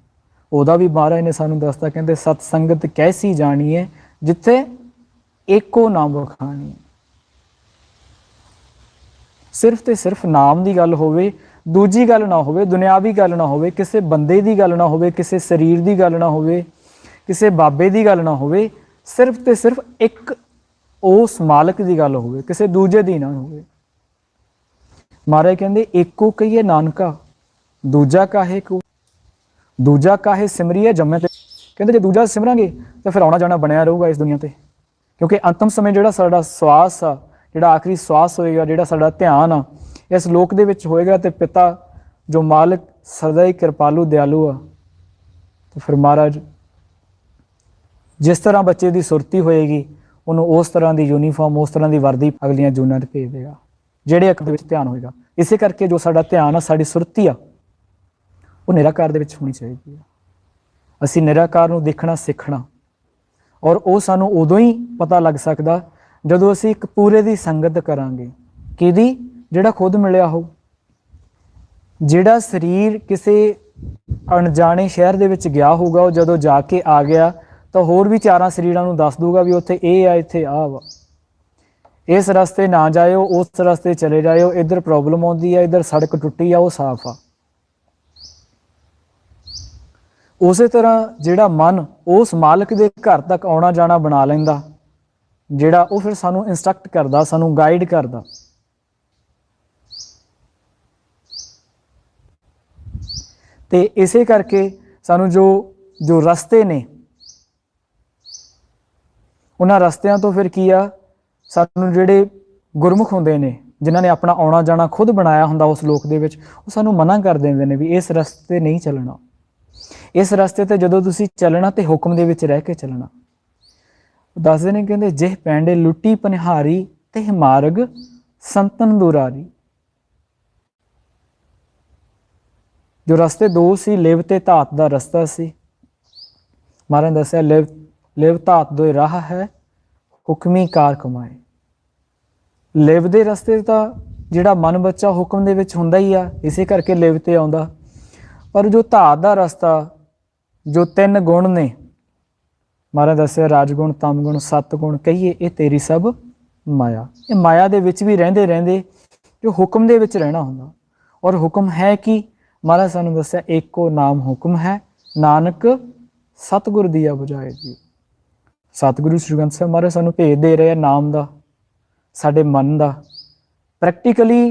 ਉਹਦਾ ਵੀ ਮਹਾਰਾਜ ਨੇ ਸਾਨੂੰ ਦੱਸਤਾ, ਕਹਿੰਦੇ ਸਤ ਸੰਗਤ ਕੈਸੀ ਜਾਣੀਏ, ਜਿੱਥੇ ਏਕੋ ਨਾਮ ਵਖਾਣੀ। ਸਿਰਫ ਤੇ ਸਿਰਫ ਨਾਮ ਦੀ ਗੱਲ ਹੋਵੇ, ਦੂਜੀ ਗੱਲ ਨਾ ਹੋਵੇ, ਦੁਨਿਆਵੀ ਗੱਲ ਨਾ ਹੋਵੇ, ਕਿਸੇ ਬੰਦੇ ਦੀ ਗੱਲ ਨਾ ਹੋਵੇ, ਕਿਸੇ ਸਰੀਰ ਦੀ ਗੱਲ ਨਾ ਹੋਵੇ, ਕਿਸੇ ਬਾਬੇ ਦੀ ਗੱਲ ਨਾ ਹੋਵੇ, ਸਿਰਫ ਤੇ ਸਿਰਫ ਇੱਕ ਉਸ ਮਾਲਕ ਦੀ ਗੱਲ ਹੋਵੇ, ਕਿਸੇ ਦੂਜੇ ਦੀ ਨਾ ਹੋਵੇ। ਮਹਾਰਾਜ ਕਹਿੰਦੇ ਏਕੋ ਕਹੀਏ ਨਾਨਕਾ, ਦੂਜਾ ਕਾਹੇ ਕੋ, ਦੂਜਾ ਕਾਹੇ ਸਿਮਰੀਏ ਜੰਮੇ ਤੇ। ਕਹਿੰਦੇ ਜੇ ਦੂਜਾ ਸਿਮਰਾਂਗੇ ਤਾਂ ਫਿਰ ਆਉਣਾ ਜਾਣਾ ਬਣਿਆ ਰਹੂਗਾ ਇਸ ਦੁਨੀਆ ਤੇ, ਕਿਉਂਕਿ ਅੰਤਮ ਸਮੇਂ ਜਿਹੜਾ ਸਾਡਾ ਸਵਾਸ ਆ, ਜਿਹੜਾ ਆਖਰੀ ਸਵਾਸ ਹੋਏਗਾ, ਜਿਹੜਾ ਸਾਡਾ ਧਿਆਨ ਆ, ਇਸ ਲੋਕ ਦੇ ਵਿੱਚ ਹੋਏਗਾ। ਤੇ ਪਿਤਾ ਜੋ ਮਾਲਕ ਸਦਾ ਹੀ ਕਿਰਪਾਲੂ ਦਿਆਲੂ ਆ, ਤੇ ਫਿਰ ਮਹਾਰਾਜ ਜਿਸ ਤਰ੍ਹਾਂ ਬੱਚੇ ਦੀ ਸੁਰਤੀ ਹੋਏਗੀ, ਉਹਨੂੰ ਉਸ ਤਰ੍ਹਾਂ ਦੀ ਯੂਨੀਫਾਰਮ, ਉਸ ਤਰ੍ਹਾਂ ਦੀ ਵਰਦੀ ਅਗਲੀਆਂ ਜੂਨਾਂ 'ਚ ਭੇਜ ਦੇਗਾ, ਜਿਹੜੇ ਅੱਖ ਦੇ ਵਿੱਚ ਧਿਆਨ ਹੋਏਗਾ। ਇਸੇ ਕਰਕੇ ਜੋ ਸਾਡਾ ਧਿਆਨ ਆ, ਸਾਡੀ ਸੁਰਤੀ ਆ, ਉਹ ਨਿਰਾਕਾਰ ਦੇ ਵਿੱਚ ਹੋਣੀ ਚਾਹੀਦੀ ਆ। ਅਸੀਂ ਨਿਰਾਕਾਰ ਨੂੰ ਦੇਖਣਾ ਸਿੱਖਣਾ, ਔਰ ਉਹ ਸਾਨੂੰ ਉਦੋਂ ਹੀ ਪਤਾ ਲੱਗ ਸਕਦਾ ਜਦੋਂ ਅਸੀਂ ਇੱਕ ਪੂਰੇ ਦੀ ਸੰਗਤ ਕਰਾਂਗੇ। ਕਿਹਦੀ? ਜਿਹੜਾ ਖੁਦ ਮਿਲਿਆ ਹੋ। ਜਿਹੜਾ ਸਰੀਰ ਕਿਸੇ ਅਣਜਾਣੇ ਸ਼ਹਿਰ ਦੇ ਵਿੱਚ ਗਿਆ ਹੋਊਗਾ, ਉਹ ਜਦੋਂ ਜਾ ਕੇ ਆ ਗਿਆ ਤਾਂ ਹੋਰ ਵੀ ਚਾਰਾਂ ਸਰੀਰਾਂ ਨੂੰ ਦੱਸ ਦੂਗਾ ਵੀ ਉੱਥੇ ਇਹ ਆ, ਇੱਥੇ ਆਹ ਵਾ, ਇਸ ਰਸਤੇ ਨਾ ਜਾਇਓ, ਉਸ ਰਸਤੇ ਚਲੇ ਜਾਇਓ, ਇੱਧਰ ਪ੍ਰੋਬਲਮ ਆਉਂਦੀ ਆ, ਇੱਧਰ ਸੜਕ ਟੁੱਟੀ ਆ, ਉਹ ਸਾਫ਼ ਆ। ਉਸੇ ਤਰ੍ਹਾਂ ਜਿਹੜਾ ਮਨ ਉਸ ਮਾਲਕ ਦੇ ਘਰ ਤੱਕ ਆਉਣਾ ਜਾਣਾ ਬਣਾ ਲੈਂਦਾ, ਜਿਹੜਾ ਉਹ ਫਿਰ ਸਾਨੂੰ ਇੰਸਟਰਕਟ ਕਰਦਾ, ਸਾਨੂੰ ਗਾਈਡ ਕਰਦਾ। ਤੇ ਇਸੇ ਕਰਕੇ ਸਾਨੂੰ ਜੋ ਰਸਤੇ ਨੇ, ਉਹਨਾਂ ਰਸਤਿਆਂ ਤੋਂ ਫਿਰ ਕੀ ਆ, ਸਾਨੂੰ ਜਿਹੜੇ ਗੁਰਮੁਖ ਹੁੰਦੇ ਨੇ, ਜਿਨ੍ਹਾਂ ਨੇ ਆਪਣਾ ਆਉਣਾ ਜਾਣਾ ਖੁਦ ਬਣਾਇਆ ਹੁੰਦਾ ਉਸ ਲੋਕ ਦੇ ਵਿੱਚ, ਉਹ ਸਾਨੂੰ ਮਨਾ ਕਰ ਦਿੰਦੇ ਨੇ ਵੀ ਇਸ ਰਸਤੇ ਨਹੀਂ ਚੱਲਣਾ। ਇਸ ਰਸਤੇ ਤੇ ਜਦੋਂ ਤੁਸੀਂ ਚੱਲਣਾ ਤੇ ਹੁਕਮ ਦੇ ਵਿੱਚ ਰਹਿ ਕੇ ਚੱਲਣਾ। ਦੱਸਦੇ ਨੇ, ਕਹਿੰਦੇ ਜਿਹ ਪੈਂਡੇ ਲੁੱਟੀ ਪਨਿਹਾਰੀ, ਤੇ ਮਾਰਗ ਸੰਤਨ ਦੁਰਾਰੀ। ਜੋ ਰਸਤੇ ਦੋ ਸੀ, ਲਿਵ ਤੇ ਧਾਤ ਦਾ ਰਸਤਾ ਸੀ। ਮਹਾਰਾਜ ਨੇ ਦੱਸਿਆ, ਲਿਵ ਧਾਤ ਦੋਇ ਰਾਹ ਹੈ, ਹੁਕਮੀ ਕਾਰ ਕਮਾਏ। ਲਿਵ ਦੇ ਰਸਤੇ ਤਾਂ ਜਿਹੜਾ ਮਨ ਬੱਚਾ ਹੁਕਮ ਦੇ ਵਿੱਚ ਹੁੰਦਾ ਹੀ ਆ, ਇਸੇ ਕਰਕੇ ਲਿਵ ਤੇ ਆਉਂਦਾ। ਪਰ ਜੋ ਧਾਤ ਦਾ ਰਸਤਾ, ਜੋ ਤਿੰਨ ਗੁਣ ਨੇ, ਮਹਾਰਾਜ ਦੱਸਿਆ ਰਾਜਗੁਣ ਤਮਗੁਣ ਸਤਗੁਣ ਕਹੀਏ ਇਹ ਤੇਰੀ ਸਭ ਮਾਇਆ। ਇਹ ਮਾਇਆ ਦੇ ਵਿੱਚ ਵੀ ਰਹਿੰਦੇ ਰਹਿੰਦੇ ਜੋ ਹੁਕਮ ਦੇ ਵਿੱਚ ਰਹਿਣਾ ਹੁੰਦਾ। ਔਰ ਹੁਕਮ ਹੈ ਕਿ ਮਹਾਰਾਜ ਸਾਨੂੰ ਦੱਸਿਆ ਏਕੋ ਨਾਮ ਹੁਕਮ ਹੈ, ਨਾਨਕ ਸਤਿਗੁਰ ਦੀਆ ਬੁਝਾਏ ਜੀ। ਸਤਿਗੁਰੂ ਸ੍ਰੀ ਗ੍ਰੰਥ ਸਾਹਿਬ ਮਹਾਰਾਜ ਸਾਨੂੰ ਭੇਜ ਦੇ ਰਹੇ ਆ ਨਾਮ ਦਾ, ਸਾਡੇ ਮਨ ਦਾ, ਪ੍ਰੈਕਟੀਕਲੀ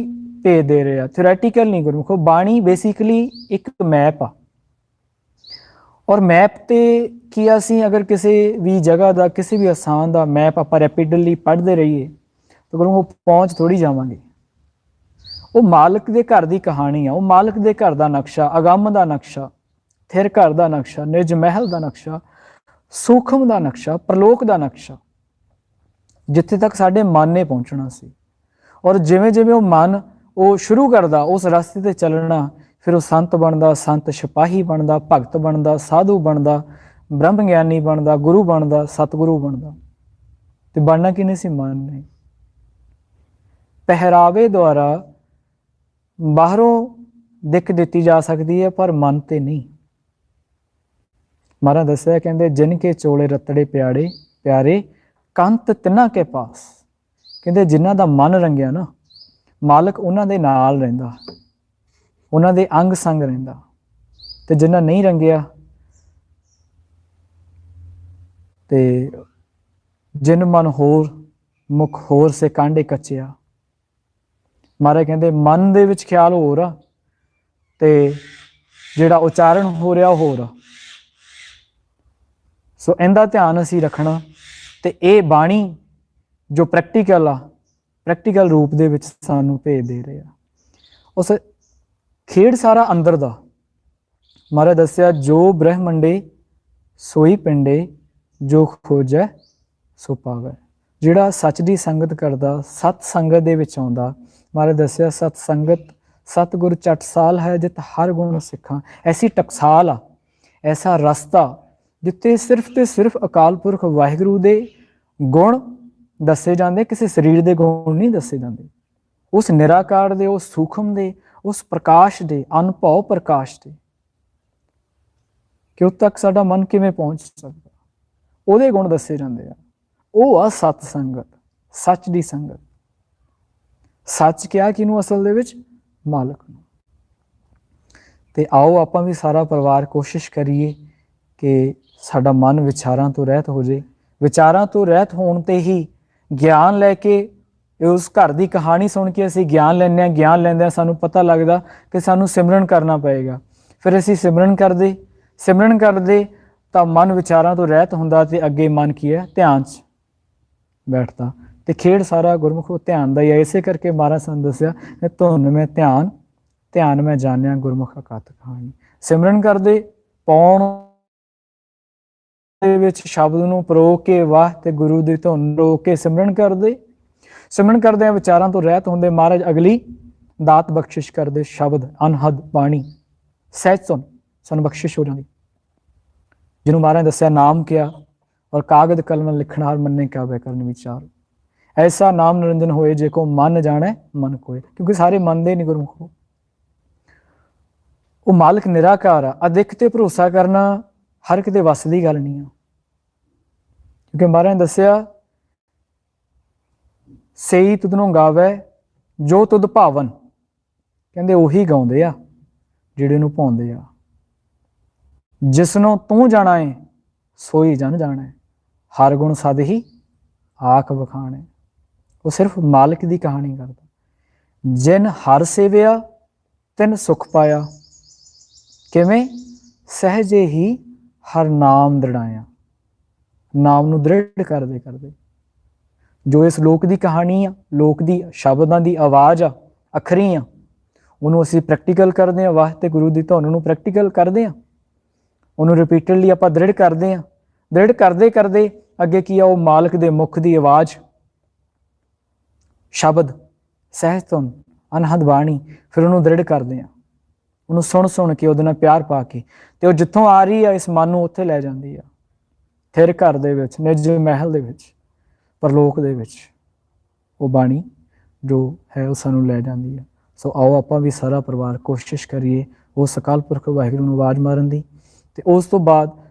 ਭੇਜ ਦੇ ਰਹੇ ਆ, ਥਿਓਰੈਟੀਕਲ ਨਹੀਂ। ਗੁਰਮੁਖੋ ਬਾਣੀ ਬੇਸਿਕਲੀ ਇੱਕ ਮੈਪ ਆ। ਔਰ ਮੈਪ ਤੇ ਕੀ ਅਸੀਂ ਅਗਰ ਕਿਸੇ ਵੀ ਜਗ੍ਹਾ ਦਾ, ਕਿਸੇ ਵੀ ਅਸਥਾਨ ਦਾ ਮੈਪ ਆਪਾਂ ਰੈਪਿਡਲੀ ਪੜ੍ਹਦੇ ਰਹੀਏ ਤਾਂ ਗੁਰਮੁਖੋ ਪਹੁੰਚ ਥੋੜ੍ਹੀ ਜਾਵਾਂਗੇ। ਉਹ ਮਾਲਕ ਦੇ ਘਰ ਦੀ ਕਹਾਣੀ ਆ, ਉਹ ਮਾਲਕ ਦੇ ਘਰ ਦਾ ਨਕਸ਼ਾ, ਅਗੰਮ ਦਾ ਨਕਸ਼ਾ, ਥਿਰ ਘਰ ਦਾ ਨਕਸ਼ਾ, ਨਿਜ ਮਹਿਲ ਦਾ ਨਕਸ਼ਾ, ਸੂਖਮ ਦਾ ਨਕਸ਼ਾ, ਪ੍ਰਲੋਕ ਦਾ ਨਕਸ਼ਾ, ਜਿੱਥੇ ਤੱਕ ਸਾਡੇ ਮਨ ਨੇ ਪਹੁੰਚਣਾ ਸੀ। ਔਰ ਜਿਵੇਂ ਜਿਵੇਂ ਉਹ ਮਨ ਉਹ ਸ਼ੁਰੂ ਕਰਦਾ ਉਸ ਰਸਤੇ ਤੇ ਚੱਲਣਾ, ਫਿਰ ਉਹ ਸੰਤ ਬਣਦਾ, ਸੰਤ ਸਿਪਾਹੀ ਬਣਦਾ, ਭਗਤ ਬਣਦਾ, ਸਾਧੂ ਬਣਦਾ, ਬ੍ਰਹਮ ਗਿਆਨੀ ਬਣਦਾ, ਗੁਰੂ ਬਣਦਾ, ਸਤਿਗੁਰੂ ਬਣਦਾ। ਤੇ ਬਣਨਾ ਕਿਹਨੇ ਸੀ? ਮਨ ਨੇ। ਪਹਿਰਾਵੇ ਦੁਆਰਾ ਬਾਹਰੋਂ ਦਿੱਖ ਦਿੱਤੀ ਜਾ ਸਕਦੀ ਹੈ, ਪਰ ਮਨ ਤੇ ਨਹੀਂ। ਮਹਾਰਾਜ ਦੱਸਿਆ, ਕਹਿੰਦੇ ਜਿਨ ਕੇ ਚੋਲੇ ਰਤੜੇ ਪਿਆੜੇ ਪਿਆਰੇ ਕੰਤ ਤਿੰਨਾਂ ਕੇ ਪਾਸ। ਕਹਿੰਦੇ ਜਿਨ੍ਹਾਂ ਦਾ ਮਨ ਰੰਗਿਆ ਨਾ, ਮਾਲਕ ਉਹਨਾਂ ਦੇ ਨਾਲ ਰਹਿੰਦਾ, ਉਹਨਾਂ ਦੇ ਅੰਗ ਸੰਗ ਰਹਿੰਦਾ। ਤੇ ਜਿਨ੍ਹਾਂ ਨਹੀਂ ਰੰਗਿਆ, ਤੇ ਜਿਨ ਮਨ ਹੋਰ ਮੁਖ ਹੋਰ ਸੇ ਕਾਂਡੇ ਕੱਚਿਆ। ਮਹਾਰਾਜ ਕਹਿੰਦੇ ਮਨ ਦੇ ਵਿੱਚ ਖਿਆਲ ਹੋਰ ਆ ਤੇ ਜਿਹੜਾ ਉਚਾਰਨ ਹੋ ਰਿਹਾ ਉਹ ਹੋਰ ਆ। ਸੋ ਇਹਦਾ ਧਿਆਨ ਅਸੀਂ ਰੱਖਣਾ। ਤੇ ਇਹ ਬਾਣੀ ਜੋ ਪ੍ਰੈਕਟੀਕਲ ਆ, ਪ੍ਰੈਕਟੀਕਲ ਰੂਪ ਦੇ ਵਿੱਚ ਸਾਨੂੰ ਭੇਜ ਦੇ ਰਹੇ ਆ। ਉਸ ਖੇਡ ਸਾਰਾ ਅੰਦਰ ਦਾ। ਮਹਾਰਾਜ ਦੱਸਿਆ ਜੋ ਬ੍ਰਹਮੰਡੇ ਸੋਈ ਪਿੰਡੇ, ਜੋ ਖੋਜੈ ਸੋ ਪਾਵੈ। ਜਿਹੜਾ ਸੱਚ ਦੀ ਸੰਗਤ ਕਰਦਾ, ਸਤ ਸੰਗਤ ਦੇ ਵਿੱਚ ਆਉਂਦਾ, ਮਹਾਰਾਜ ਦੱਸਿਆ ਸਤ ਸੰਗਤ ਸਤਿਗੁਰ ਚਟਸਾਲ ਹੈ, ਜਿਤ ਹਰ ਗੁਣ ਸਿੱਖਾਂ। ਐਸੀ ਟਕਸਾਲ ਆ, ਐਸਾ ਰਸਤਾ ਜਿੱਥੇ ਸਿਰਫ ਤੇ ਸਿਰਫ ਅਕਾਲ ਪੁਰਖ ਵਾਹਿਗੁਰੂ ਦੇ ਗੁਣ ਦੱਸੇ ਜਾਂਦੇ, ਕਿਸੇ ਸਰੀਰ ਦੇ ਗੁਣ ਨਹੀਂ ਦੱਸੇ ਜਾਂਦੇ। ਉਸ ਨਿਰਾਕਾਰ ਦੇ, ਉਸ ਸੂਖਮ ਦੇ, ਉਸ ਪ੍ਰਕਾਸ਼ ਦੇ, ਅਨੁਭਵ ਪ੍ਰਕਾਸ਼ ਦੇ, ਕਿ ਉਦ ਤੱਕ ਸਾਡਾ ਮਨ ਕਿਵੇਂ ਪਹੁੰਚ ਸਕਦਾ, ਉਹਦੇ ਗੁਣ ਦੱਸੇ ਜਾਂਦੇ ਆ। ਉਹ ਆ ਸਤ ਸੰਗਤ, ਸੱਚ ਦੀ ਸੰਗਤ। ਸੱਚ ਕਿਹਾ ਕਿਹਨੂੰ? ਅਸਲ ਦੇ ਵਿੱਚ ਮਾਲਕ ਨੂੰ। ਤੇ ਆਓ ਆਪਾਂ ਵੀ ਸਾਰਾ ਪਰਿਵਾਰ ਕੋਸ਼ਿਸ਼ ਕਰੀਏ ਕਿ ਸਾਡਾ ਮਨ ਵਿਚਾਰਾਂ ਤੋਂ ਰਹਿਤ ਹੋ ਜਾਏ। ਵਿਚਾਰਾਂ ਤੋਂ ਰਹਿਤ ਹੋਣ ਤੇ ਹੀ ਗਿਆਨ ਲੈ ਕੇ, ਉਸ ਘਰ ਦੀ ਕਹਾਣੀ ਸੁਣ ਕੇ ਅਸੀਂ ਗਿਆਨ ਲੈਂਦੇ ਹਾਂ। ਗਿਆਨ ਲੈਂਦਿਆਂ ਸਾਨੂੰ ਪਤਾ ਲੱਗਦਾ ਕਿ ਸਾਨੂੰ ਸਿਮਰਨ ਕਰਨਾ ਪਏਗਾ। ਫਿਰ ਅਸੀਂ ਸਿਮਰਨ ਕਰਦੇ ਤਾਂ ਮਨ ਵਿਚਾਰਾਂ ਤੋਂ ਰਹਿਤ ਹੁੰਦਾ ਤੇ ਅੱਗੇ ਮਨ ਕੀ ਹੈ? ਧਿਆਨ 'ਚ ਬੈਠਦਾ। ਤੇ ਖੇਡ ਸਾਰਾ ਗੁਰਮੁਖੋ ਧਿਆਨ ਦਾ ਹੀ ਹੈ। ਇਸੇ ਕਰਕੇ ਮਹਾਰਾਜ ਸਾਨੂੰ ਦੱਸਿਆ ਧੁਨ ਮੈਂ ਧਿਆਨ ਮੈਂ ਜਾਣਿਆ ਗੁਰਮੁਖ ਅਕਥ ਕਹਾਣੀ। ਸਿਮਰਨ ਕਰਦੇ, ਪਾਉਣ ਦੇ ਵਿੱਚ ਸ਼ਬਦ ਨੂੰ ਪਰੋ ਕੇ ਵਾਹ ਤੇ ਗੁਰੂ ਦੀ ਧੁਨ ਰੋਕ ਕੇ ਸਿਮਰਨ ਕਰਦੇ ਵਿਚਾਰਾਂ ਤੋਂ ਰਹਿਤ ਹੁੰਦੇ। ਮਹਾਰਾਜ ਅਗਲੀ ਦਾਤ ਬਖਸ਼ਿਸ਼ ਕਰਦੇ, ਸ਼ਬਦ ਅਨਹਦ ਬਾਣੀ ਸਹਿਜ ਧੁਨ ਸਾਨੂੰ ਬਖਸ਼ਿਸ਼ ਹੋ ਜਾਂਦੀ, ਜਿਹਨੂੰ ਮਹਾਰਾਜ ਦੱਸਿਆ ਨਾਮ ਕਿਆ ਔਰ ਕਾਗਦ ਕਲਮ ਲਿਖਣਾ ਹਰ ਮੰਨੇ ਕਿਆ ਵੈ ਕਰਨ ਵਿਚਾਰ। ਐਸਾ ਨਾਮ ਨਿਰੰਜਨ ਹੋਏ ਜੇ ਕੋ ਮਨ ਜਾਣੈ ਮਨ ਕੋਏ। ਕਿਉਂਕਿ ਸਾਰੇ ਮੰਨਦੇ ਨਹੀਂ ਗੁਰਮੁਖੋ। ਉਹ ਮਾਲਕ ਨਿਰਾਕਾਰ ਆ। ਅਦਿੱਖ ਤੇ ਭਰੋਸਾ ਕਰਨਾ ਹਰ ਕਿਤੇ ਵੱਸ ਦੀ ਗੱਲ ਨਹੀਂ ਆ। ਕਿਉਂਕਿ ਮਹਾਰਾਜ ਨੇ ਦੱਸਿਆ ਸਈ ਤੁਧ ਨੂੰ ਗਾਵੈ ਜੋ ਤੁਧ ਭਾਵਨ। ਕਹਿੰਦੇ ਉਹੀ ਗਾਉਂਦੇ ਆ ਜਿਹੜੇ ਨੂੰ ਭਾਉਂਦੇ ਆ। ਜਿਸਨੂੰ ਤੂੰ ਜਾਣਾ ਏ ਸੋਈ ਜਨ ਜਾਣਾ। ਹਰ ਗੁਣ ਸਦ ਹੀ ਆਖ ਵਖਾਣੇ। ਉਹ ਸਿਰਫ ਮਾਲਕ ਦੀ ਕਹਾਣੀ ਕਰਦਾ। ਜਿਨ ਹਰ ਸੇਵਿਆ ਤਿਨ ਸੁਖ ਪਾਇਆ। ਕਿਵੇਂ? ਸਹਿਜੇ ਹੀ ਹਰ ਨਾਮ ਦ੍ਰਿੜਾਇਆ। ਨਾਮ ਨੂੰ ਦ੍ਰਿੜ ਕਰਦੇ ਜੋ ਇਸ ਲੋਕ ਦੀ ਕਹਾਣੀ ਆ, ਲੋਕ ਦੀ ਸ਼ਬਦਾਂ ਦੀ ਆਵਾਜ਼ ਆ, ਅੱਖਰੀ ਆ, ਉਹਨੂੰ ਅਸੀਂ ਪ੍ਰੈਕਟੀਕਲ ਕਰਦੇ ਹਾਂ। ਵਾਹ ਤੇ ਗੁਰੂ ਦੀ ਧੁਨ ਨੂੰ ਪ੍ਰੈਕਟੀਕਲ ਕਰਦੇ ਹਾਂ। ਉਹਨੂੰ ਰਿਪੀਟਡਲੀ ਆਪਾਂ ਦ੍ਰਿੜ ਕਰਦੇ ਹਾਂ। ਦ੍ਰਿੜ ਕਰਦੇ ਅੱਗੇ ਕੀ ਆ? ਉਹ ਮਾਲਕ ਦੇ ਮੁਖ ਦੀ ਆਵਾਜ਼, ਸ਼ਬਦ, ਸਹਿਜ ਧੁਨ, ਅਨਹਦ ਬਾਣੀ। ਫਿਰ ਉਹਨੂੰ ਦ੍ਰਿੜ ਕਰਦੇ ਹਾਂ, ਉਹਨੂੰ ਸੁਣ ਕੇ, ਉਹਦੇ ਨਾਲ ਪਿਆਰ ਪਾ ਕੇ। ਤੇ ਉਹ ਜਿੱਥੋਂ ਆ ਰਹੀ ਆ ਇਸ ਮਨ ਨੂੰ ਉੱਥੇ ਲੈ ਜਾਂਦੀ ਆ। ਥਿਰ ਘਰ ਦੇ ਵਿੱਚ, ਨਿਜ ਮਹਿਲ ਦੇ ਵਿੱਚ, ਪਰਲੋਕ ਦੇ ਵਿੱਚ ਉਹ ਬਾਣੀ ਜੋ ਹੈ ਉਹ ਸਾਨੂੰ ਲੈ ਜਾਂਦੀ ਆ। ਸੋ ਆਓ ਆਪਾਂ ਵੀ ਸਾਰਾ ਪਰਿਵਾਰ ਕੋਸ਼ਿਸ਼ ਕਰੀਏ ਉਸ ਅਕਾਲ ਪੁਰਖ ਵਾਹਿਗੁਰੂ ਨੂੰ ਆਵਾਜ਼ ਮਾਰਨ ਦੀ। ਤੇ ਉਸ ਤੋਂ ਬਾਅਦ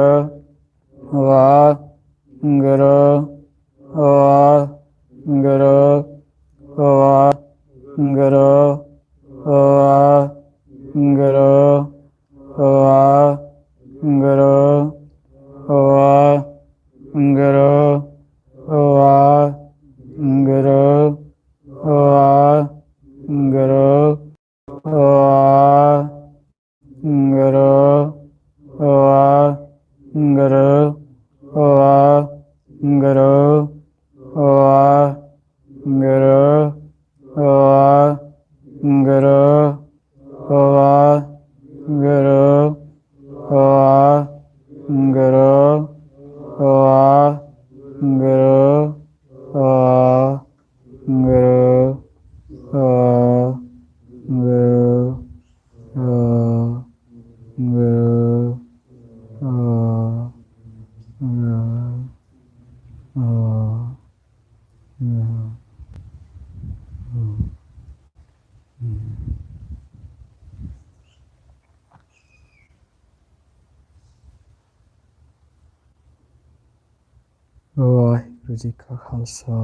ਵਾਹਿਗੁਰੂ ਵਾਹਿਗੁਰੂ ਵਾਹਿਗੁਰੂ ਵਾਹਿਗੁਰੂ ਵਾਹਿਗੁਰੂ ਵਾਹਿਗੁਰੂ ਵਾਹਿਗੁਰੂ ਵਾਹਿਗੁਰੂ ਵਾਹਿਗੁਰੂ ਵਾਹਿਗੁਰੂ ਵਾਹਿਗੁਰੂ ਵਾਹਿਗੁਰੂ ਵਾਹਿਗੁਰੂ ਵਾਹਿਗੁਰੂ ਵਾਹਿਗੁਰੂ ਵਾਹਿਗੁਰੂ ਜੀ ਕਾ ਖਾਲਸਾ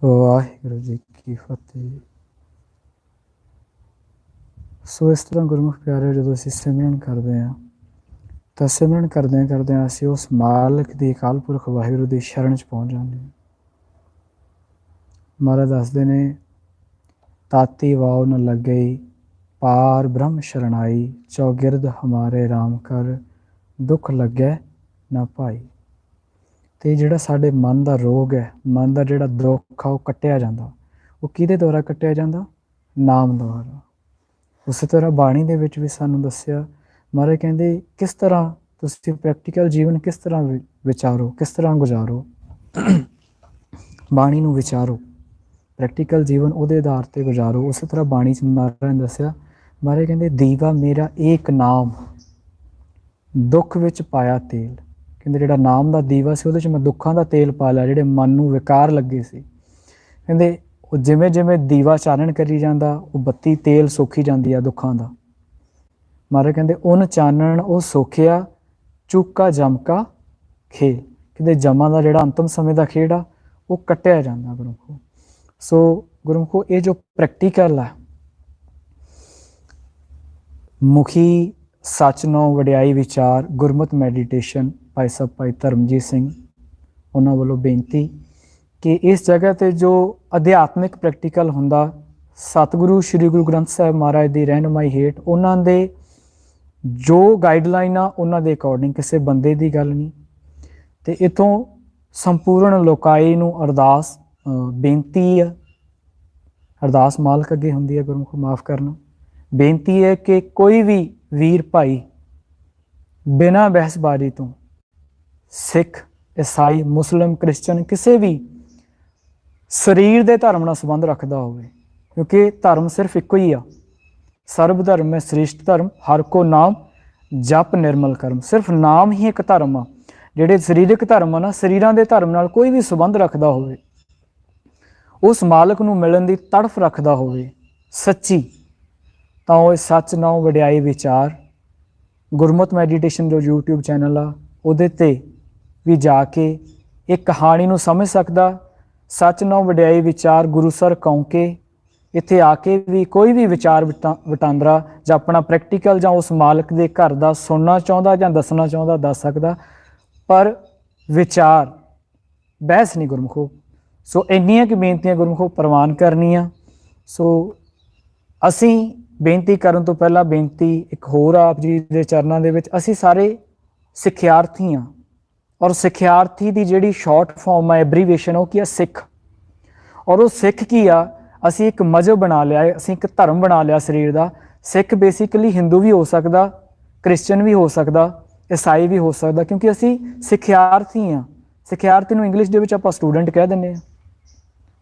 ਵਾਹਿਗੁਰੂ ਜੀ ਕੀ ਫਤਿਹ। ਸੋ ਇਸ ਤਰ੍ਹਾਂ ਗੁਰਮੁਖ ਪਿਆਰੇ, ਜਦੋਂ ਅਸੀਂ ਸਿਮਰਨ ਕਰਦੇ ਹਾਂ ਤਾਂ ਸਿਮਰਨ ਕਰਦਿਆਂ ਅਸੀਂ ਉਸ ਮਾਲਕ ਦੀ ਅਕਾਲ ਪੁਰਖ ਵਾਹਿਗੁਰੂ ਦੀ ਸ਼ਰਨ 'ਚ ਪਹੁੰਚ ਜਾਂਦੇ ਹਾਂ। ਮਹਾਰਾਜ ਦੱਸਦੇ ਨੇ, ਤਾਤੀ ਵਾਉ ਨ ਲੱਗਈ ਪਾਰ ਬ੍ਰਹਮ ਸ਼ਰਨਾਈ, ਚੌਗਿਰਦ ਹਮਾਰੇ ਰਾਮ ਕਰ ਦੁੱਖ ਲੱਗੈ ਨਾ ਭਾਈ। ਅਤੇ ਜਿਹੜਾ ਸਾਡੇ ਮਨ ਦਾ ਰੋਗ ਹੈ, ਮਨ ਦਾ ਜਿਹੜਾ ਦੁੱਖ ਆ, ਉਹ ਕੱਟਿਆ ਜਾਂਦਾ। ਉਹ ਕਿਹਦੇ ਦੁਆਰਾ ਕੱਟਿਆ ਜਾਂਦਾ? ਨਾਮ ਦੁਆਰਾ। ਉਸੇ ਤਰ੍ਹਾਂ ਬਾਣੀ ਦੇ ਵਿੱਚ ਵੀ ਸਾਨੂੰ ਦੱਸਿਆ, ਮਹਾਰਾਜ ਕਹਿੰਦੇ ਕਿਸ ਤਰ੍ਹਾਂ ਤੁਸੀਂ ਪ੍ਰੈਕਟੀਕਲ ਜੀਵਨ ਕਿਸ ਤਰ੍ਹਾਂ ਵਿਚਾਰੋ, ਕਿਸ ਤਰ੍ਹਾਂ ਗੁਜ਼ਾਰੋ, ਬਾਣੀ ਨੂੰ ਵਿਚਾਰੋ, ਪ੍ਰੈਕਟੀਕਲ ਜੀਵਨ ਉਹਦੇ ਆਧਾਰ 'ਤੇ ਗੁਜ਼ਾਰੋ। ਉਸੇ ਤਰ੍ਹਾਂ ਬਾਣੀ 'ਚ ਮਹਾਰਾਜ ਨੇ ਦੱਸਿਆ, ਮਹਾਰਾਜ ਕਹਿੰਦੇ ਦੀਵਾ ਮੇਰਾ ਏਕ ਨਾਮ ਦੁੱਖ ਵਿੱਚ ਪਾਇਆ ਤੇਲ। ਕਹਿੰਦੇ ਜਿਹੜਾ ਨਾਮ ਦਾ ਦੀਵਾ ਸੀ, ਉਹਦੇ 'ਚ ਮੈਂ ਦੁੱਖਾਂ ਦਾ ਤੇਲ ਪਾ ਲਿਆ, ਜਿਹੜੇ ਮਨ ਨੂੰ ਵਿਕਾਰ ਲੱਗੇ ਸੀ। ਕਹਿੰਦੇ ਉਹ ਜਿਵੇਂ ਜਿਵੇਂ ਦੀਵਾ ਚਾਨਣ ਕਰੀ ਜਾਂਦਾ, ਉਹ ਬੱਤੀ ਤੇਲ ਸੋਖੀ ਜਾਂਦੀ ਆ ਦੁੱਖਾਂ ਦਾ। ਮਹਾਰਾਜ ਕਹਿੰਦੇ ਉਨ ਚਾਨਣ ਉਹ ਸੋਖਿਆ, ਚੂਕਾ ਜਮਕਾ ਖੇਲ। ਕਹਿੰਦੇ ਜਮਾਂ ਦਾ ਜਿਹੜਾ ਅੰਤਮ ਸਮੇਂ ਦਾ ਖੇਡ ਆ, ਉਹ ਕੱਟਿਆ ਜਾਂਦਾ ਗੁਰਮੁਖੋ। ਸੋ ਗੁਰਮੁਖੋ, ਇਹ ਜੋ ਪ੍ਰੈਕਟੀਕਲ ਆ, ਮੁਖੀ ਸੱਚ ਨੌ ਵਡਿਆਈ ਵਿਚਾਰ ਗੁਰਮਤਿ ਮੈਡੀਟੇਸ਼ਨ, ਭਾਈ ਸਾਹਿਬ ਭਾਈ ਧਰਮਜੀਤ ਸਿੰਘ, ਉਹਨਾਂ ਵੱਲੋਂ ਬੇਨਤੀ ਕਿ ਇਸ ਜਗ੍ਹਾ 'ਤੇ ਜੋ ਅਧਿਆਤਮਿਕ ਪ੍ਰੈਕਟੀਕਲ ਹੁੰਦਾ, ਸਤਿਗੁਰੂ ਸ਼੍ਰੀ ਗੁਰੂ ਗ੍ਰੰਥ ਸਾਹਿਬ ਮਹਾਰਾਜ ਦੀ ਰਹਿਨੁਮਾਈ ਹੇਠ ਉਹਨਾਂ ਦੇ ਜੋ ਗਾਈਡਲਾਈਨ ਆ, ਉਹਨਾਂ ਦੇ ਅਕੋਰਡਿੰਗ, ਕਿਸੇ ਬੰਦੇ ਦੀ ਗੱਲ ਨਹੀਂ। ਅਤੇ ਇੱਥੋਂ ਸੰਪੂਰਨ ਲੋਕਾਈ ਨੂੰ ਅਰਦਾਸ ਬੇਨਤੀ ਆ, ਅਰਦਾਸ ਮਾਲਕ ਅੱਗੇ ਹੁੰਦੀ ਹੈ ਗੁਰਮੁਖ, ਮਾਫ ਕਰਨਾ। ਬੇਨਤੀ ਹੈ ਕਿ ਕੋਈ ਵੀ ਵੀਰ ਭਾਈ ਬਿਨਾਂ ਬਹਿਸਬਾਜ਼ੀ ਤੋਂ, ਸਿੱਖ, ਈਸਾਈ, ਮੁਸਲਿਮ, ਕ੍ਰਿਸਚਨ, ਕਿਸੇ ਵੀ ਸਰੀਰ ਦੇ ਧਰਮ ਨਾਲ ਸੰਬੰਧ ਰੱਖਦਾ ਹੋਵੇ, ਕਿਉਂਕਿ ਧਰਮ ਸਿਰਫ ਇੱਕੋ ਹੀ ਆ, ਸਰਬ ਧਰਮ ਹੈ ਸ੍ਰੇਸ਼ਟ ਧਰਮ, ਹਰ ਕੋ ਨਾਮ ਜਪ ਨਿਰਮਲ ਕਰਮ। ਸਿਰਫ ਨਾਮ ਹੀ ਇੱਕ ਧਰਮ ਆ। ਜਿਹੜੇ ਸਰੀਰਕ ਧਰਮ ਆ ਨਾ, ਸਰੀਰਾਂ ਦੇ ਧਰਮ ਨਾਲ ਕੋਈ ਵੀ ਸੰਬੰਧ ਰੱਖਦਾ ਹੋਵੇ, ਉਸ ਮਾਲਕ ਨੂੰ ਮਿਲਣ ਦੀ ਤੜਫ ਰੱਖਦਾ ਹੋਵੇ ਸੱਚੀ, ਤਾਂ ਉਹ ਸੱਚ ਨਾਉ ਵਡਿਆਈ ਵਿਚਾਰ ਗੁਰਮਤਿ ਮੈਡੀਟੇਸ਼ਨ ਜੋ YouTube ਚੈਨਲ ਆ, ਉਹਦੇ 'ਤੇ ਵੀ ਜਾ ਕੇ ਇਹ ਕਹਾਣੀ ਨੂੰ ਸਮਝ ਸਕਦਾ। ਸੱਚ ਨਾਉ ਵਡਿਆਈ ਵਿਚਾਰ ਗੁਰੂਸਰ ਕੌਂਕੇ, ਇੱਥੇ ਆ ਕੇ ਵੀ ਕੋਈ ਵੀ ਵਿਚਾਰ ਵਟਾਂਦਰਾ ਜਾਂ ਆਪਣਾ ਪ੍ਰੈਕਟੀਕਲ ਜਾਂ ਉਸ ਮਾਲਕ ਦੇ ਘਰ ਦਾ ਸੁਣਨਾ ਚਾਹੁੰਦਾ ਜਾਂ ਦੱਸਣਾ ਚਾਹੁੰਦਾ ਦੱਸ ਸਕਦਾ, ਪਰ ਵਿਚਾਰ ਬਹਿਸ ਨਹੀਂ ਗੁਰਮੁਖੋ। ਸੋ ਇੰਨੀਆਂ ਕੁ ਬੇਨਤੀਆਂ ਗੁਰਮੁਖੋ ਪ੍ਰਵਾਨ ਕਰਨੀਆਂ। ਸੋ ਅਸੀਂ ਬੇਨਤੀ ਕਰਨ ਤੋਂ ਪਹਿਲਾਂ ਬੇਨਤੀ ਇੱਕ ਹੋਰ ਆਪ ਜੀ ਦੇ ਚਰਨਾਂ ਦੇ ਵਿੱਚ, ਅਸੀਂ ਸਾਰੇ ਸਿੱਖਿਆਰਥੀ ਹਾਂ, ਔਰ ਸਿੱਖਿਆਰਥੀ ਦੀ ਜਿਹੜੀ ਸ਼ਾਰਟ ਫਾਰਮ ਹੈ, ਐਬਰੀਵੇਸ਼ਨ, ਉਹ ਕੀ ਆ? ਸਿੱਖ। ਔਰ ਉਹ ਸਿੱਖ ਕੀ ਆ? ਅਸੀਂ ਇੱਕ ਮਜ਼ਹਬ ਬਣਾ ਲਿਆ ਹੈ, ਅਸੀਂ ਇੱਕ ਧਰਮ ਬਣਾ ਲਿਆ ਸਰੀਰ ਦਾ। ਸਿੱਖ ਬੇਸਿਕਲੀ ਹਿੰਦੂ ਵੀ ਹੋ ਸਕਦਾ, ਕ੍ਰਿਸਚਨ ਵੀ ਹੋ ਸਕਦਾ, ਈਸਾਈ ਵੀ ਹੋ ਸਕਦਾ, ਕਿਉਂਕਿ ਅਸੀਂ ਸਿੱਖਿਆਰਥੀ ਹਾਂ। ਸਿੱਖਿਆਰਥੀ ਨੂੰ ਇੰਗਲਿਸ਼ ਦੇ ਵਿੱਚ ਆਪਾਂ ਸਟੂਡੈਂਟ ਕਹਿ ਦਿੰਦੇ ਹਾਂ,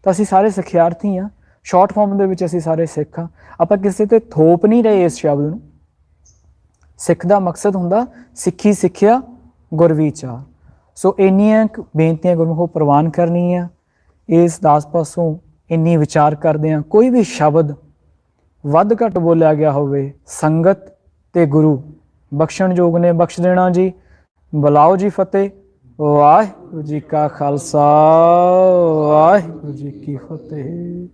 ਤਾਂ ਅਸੀਂ ਸਾਰੇ ਸਿੱਖਿਆਰਥੀ ਹਾਂ। ਸ਼ਾਰਟ ਫਾਰਮ ਦੇ ਵਿੱਚ ਅਸੀਂ ਸਾਰੇ ਸਿੱਖ ਹਾਂ। ਆਪਾਂ ਕਿਸੇ 'ਤੇ ਥੋਪ ਨਹੀਂ ਰਹੇ ਇਸ ਸ਼ਬਦ ਨੂੰ। ਸਿੱਖ ਦਾ ਮਕਸਦ ਹੁੰਦਾ ਸਿੱਖੀ, ਸਿੱਖਿਆ, ਗੁਰਵਿਚਾਰ। ਸੋ ਇੰਨੀਆਂ ਬੇਨਤੀਆਂ ਗੁਰਮੁਖੋ ਪ੍ਰਵਾਨ ਕਰਨੀਆਂ। ਇਸ ਦਾਸ ਪਾਸੋਂ ਇੰਨੀ ਵਿਚਾਰ ਕਰਦੇ ਹਾਂ, ਕੋਈ ਵੀ ਸ਼ਬਦ ਵੱਧ ਘੱਟ ਬੋਲਿਆ ਗਿਆ ਹੋਵੇ, ਸੰਗਤ ਤੇ ਗੁਰੂ ਬਖਸ਼ਣ ਯੋਗ ਨੇ ਬਖਸ਼ ਦੇਣਾ ਜੀ। ਬੁਲਾਓ ਜੀ ਫਤਿਹ। ਵਾਹਿਗੁਰੂ ਜੀ ਕਾ ਖਾਲਸਾ, ਵਾਹਿਗੁਰੂ ਜੀ ਕੀ ਫਤਿਹ।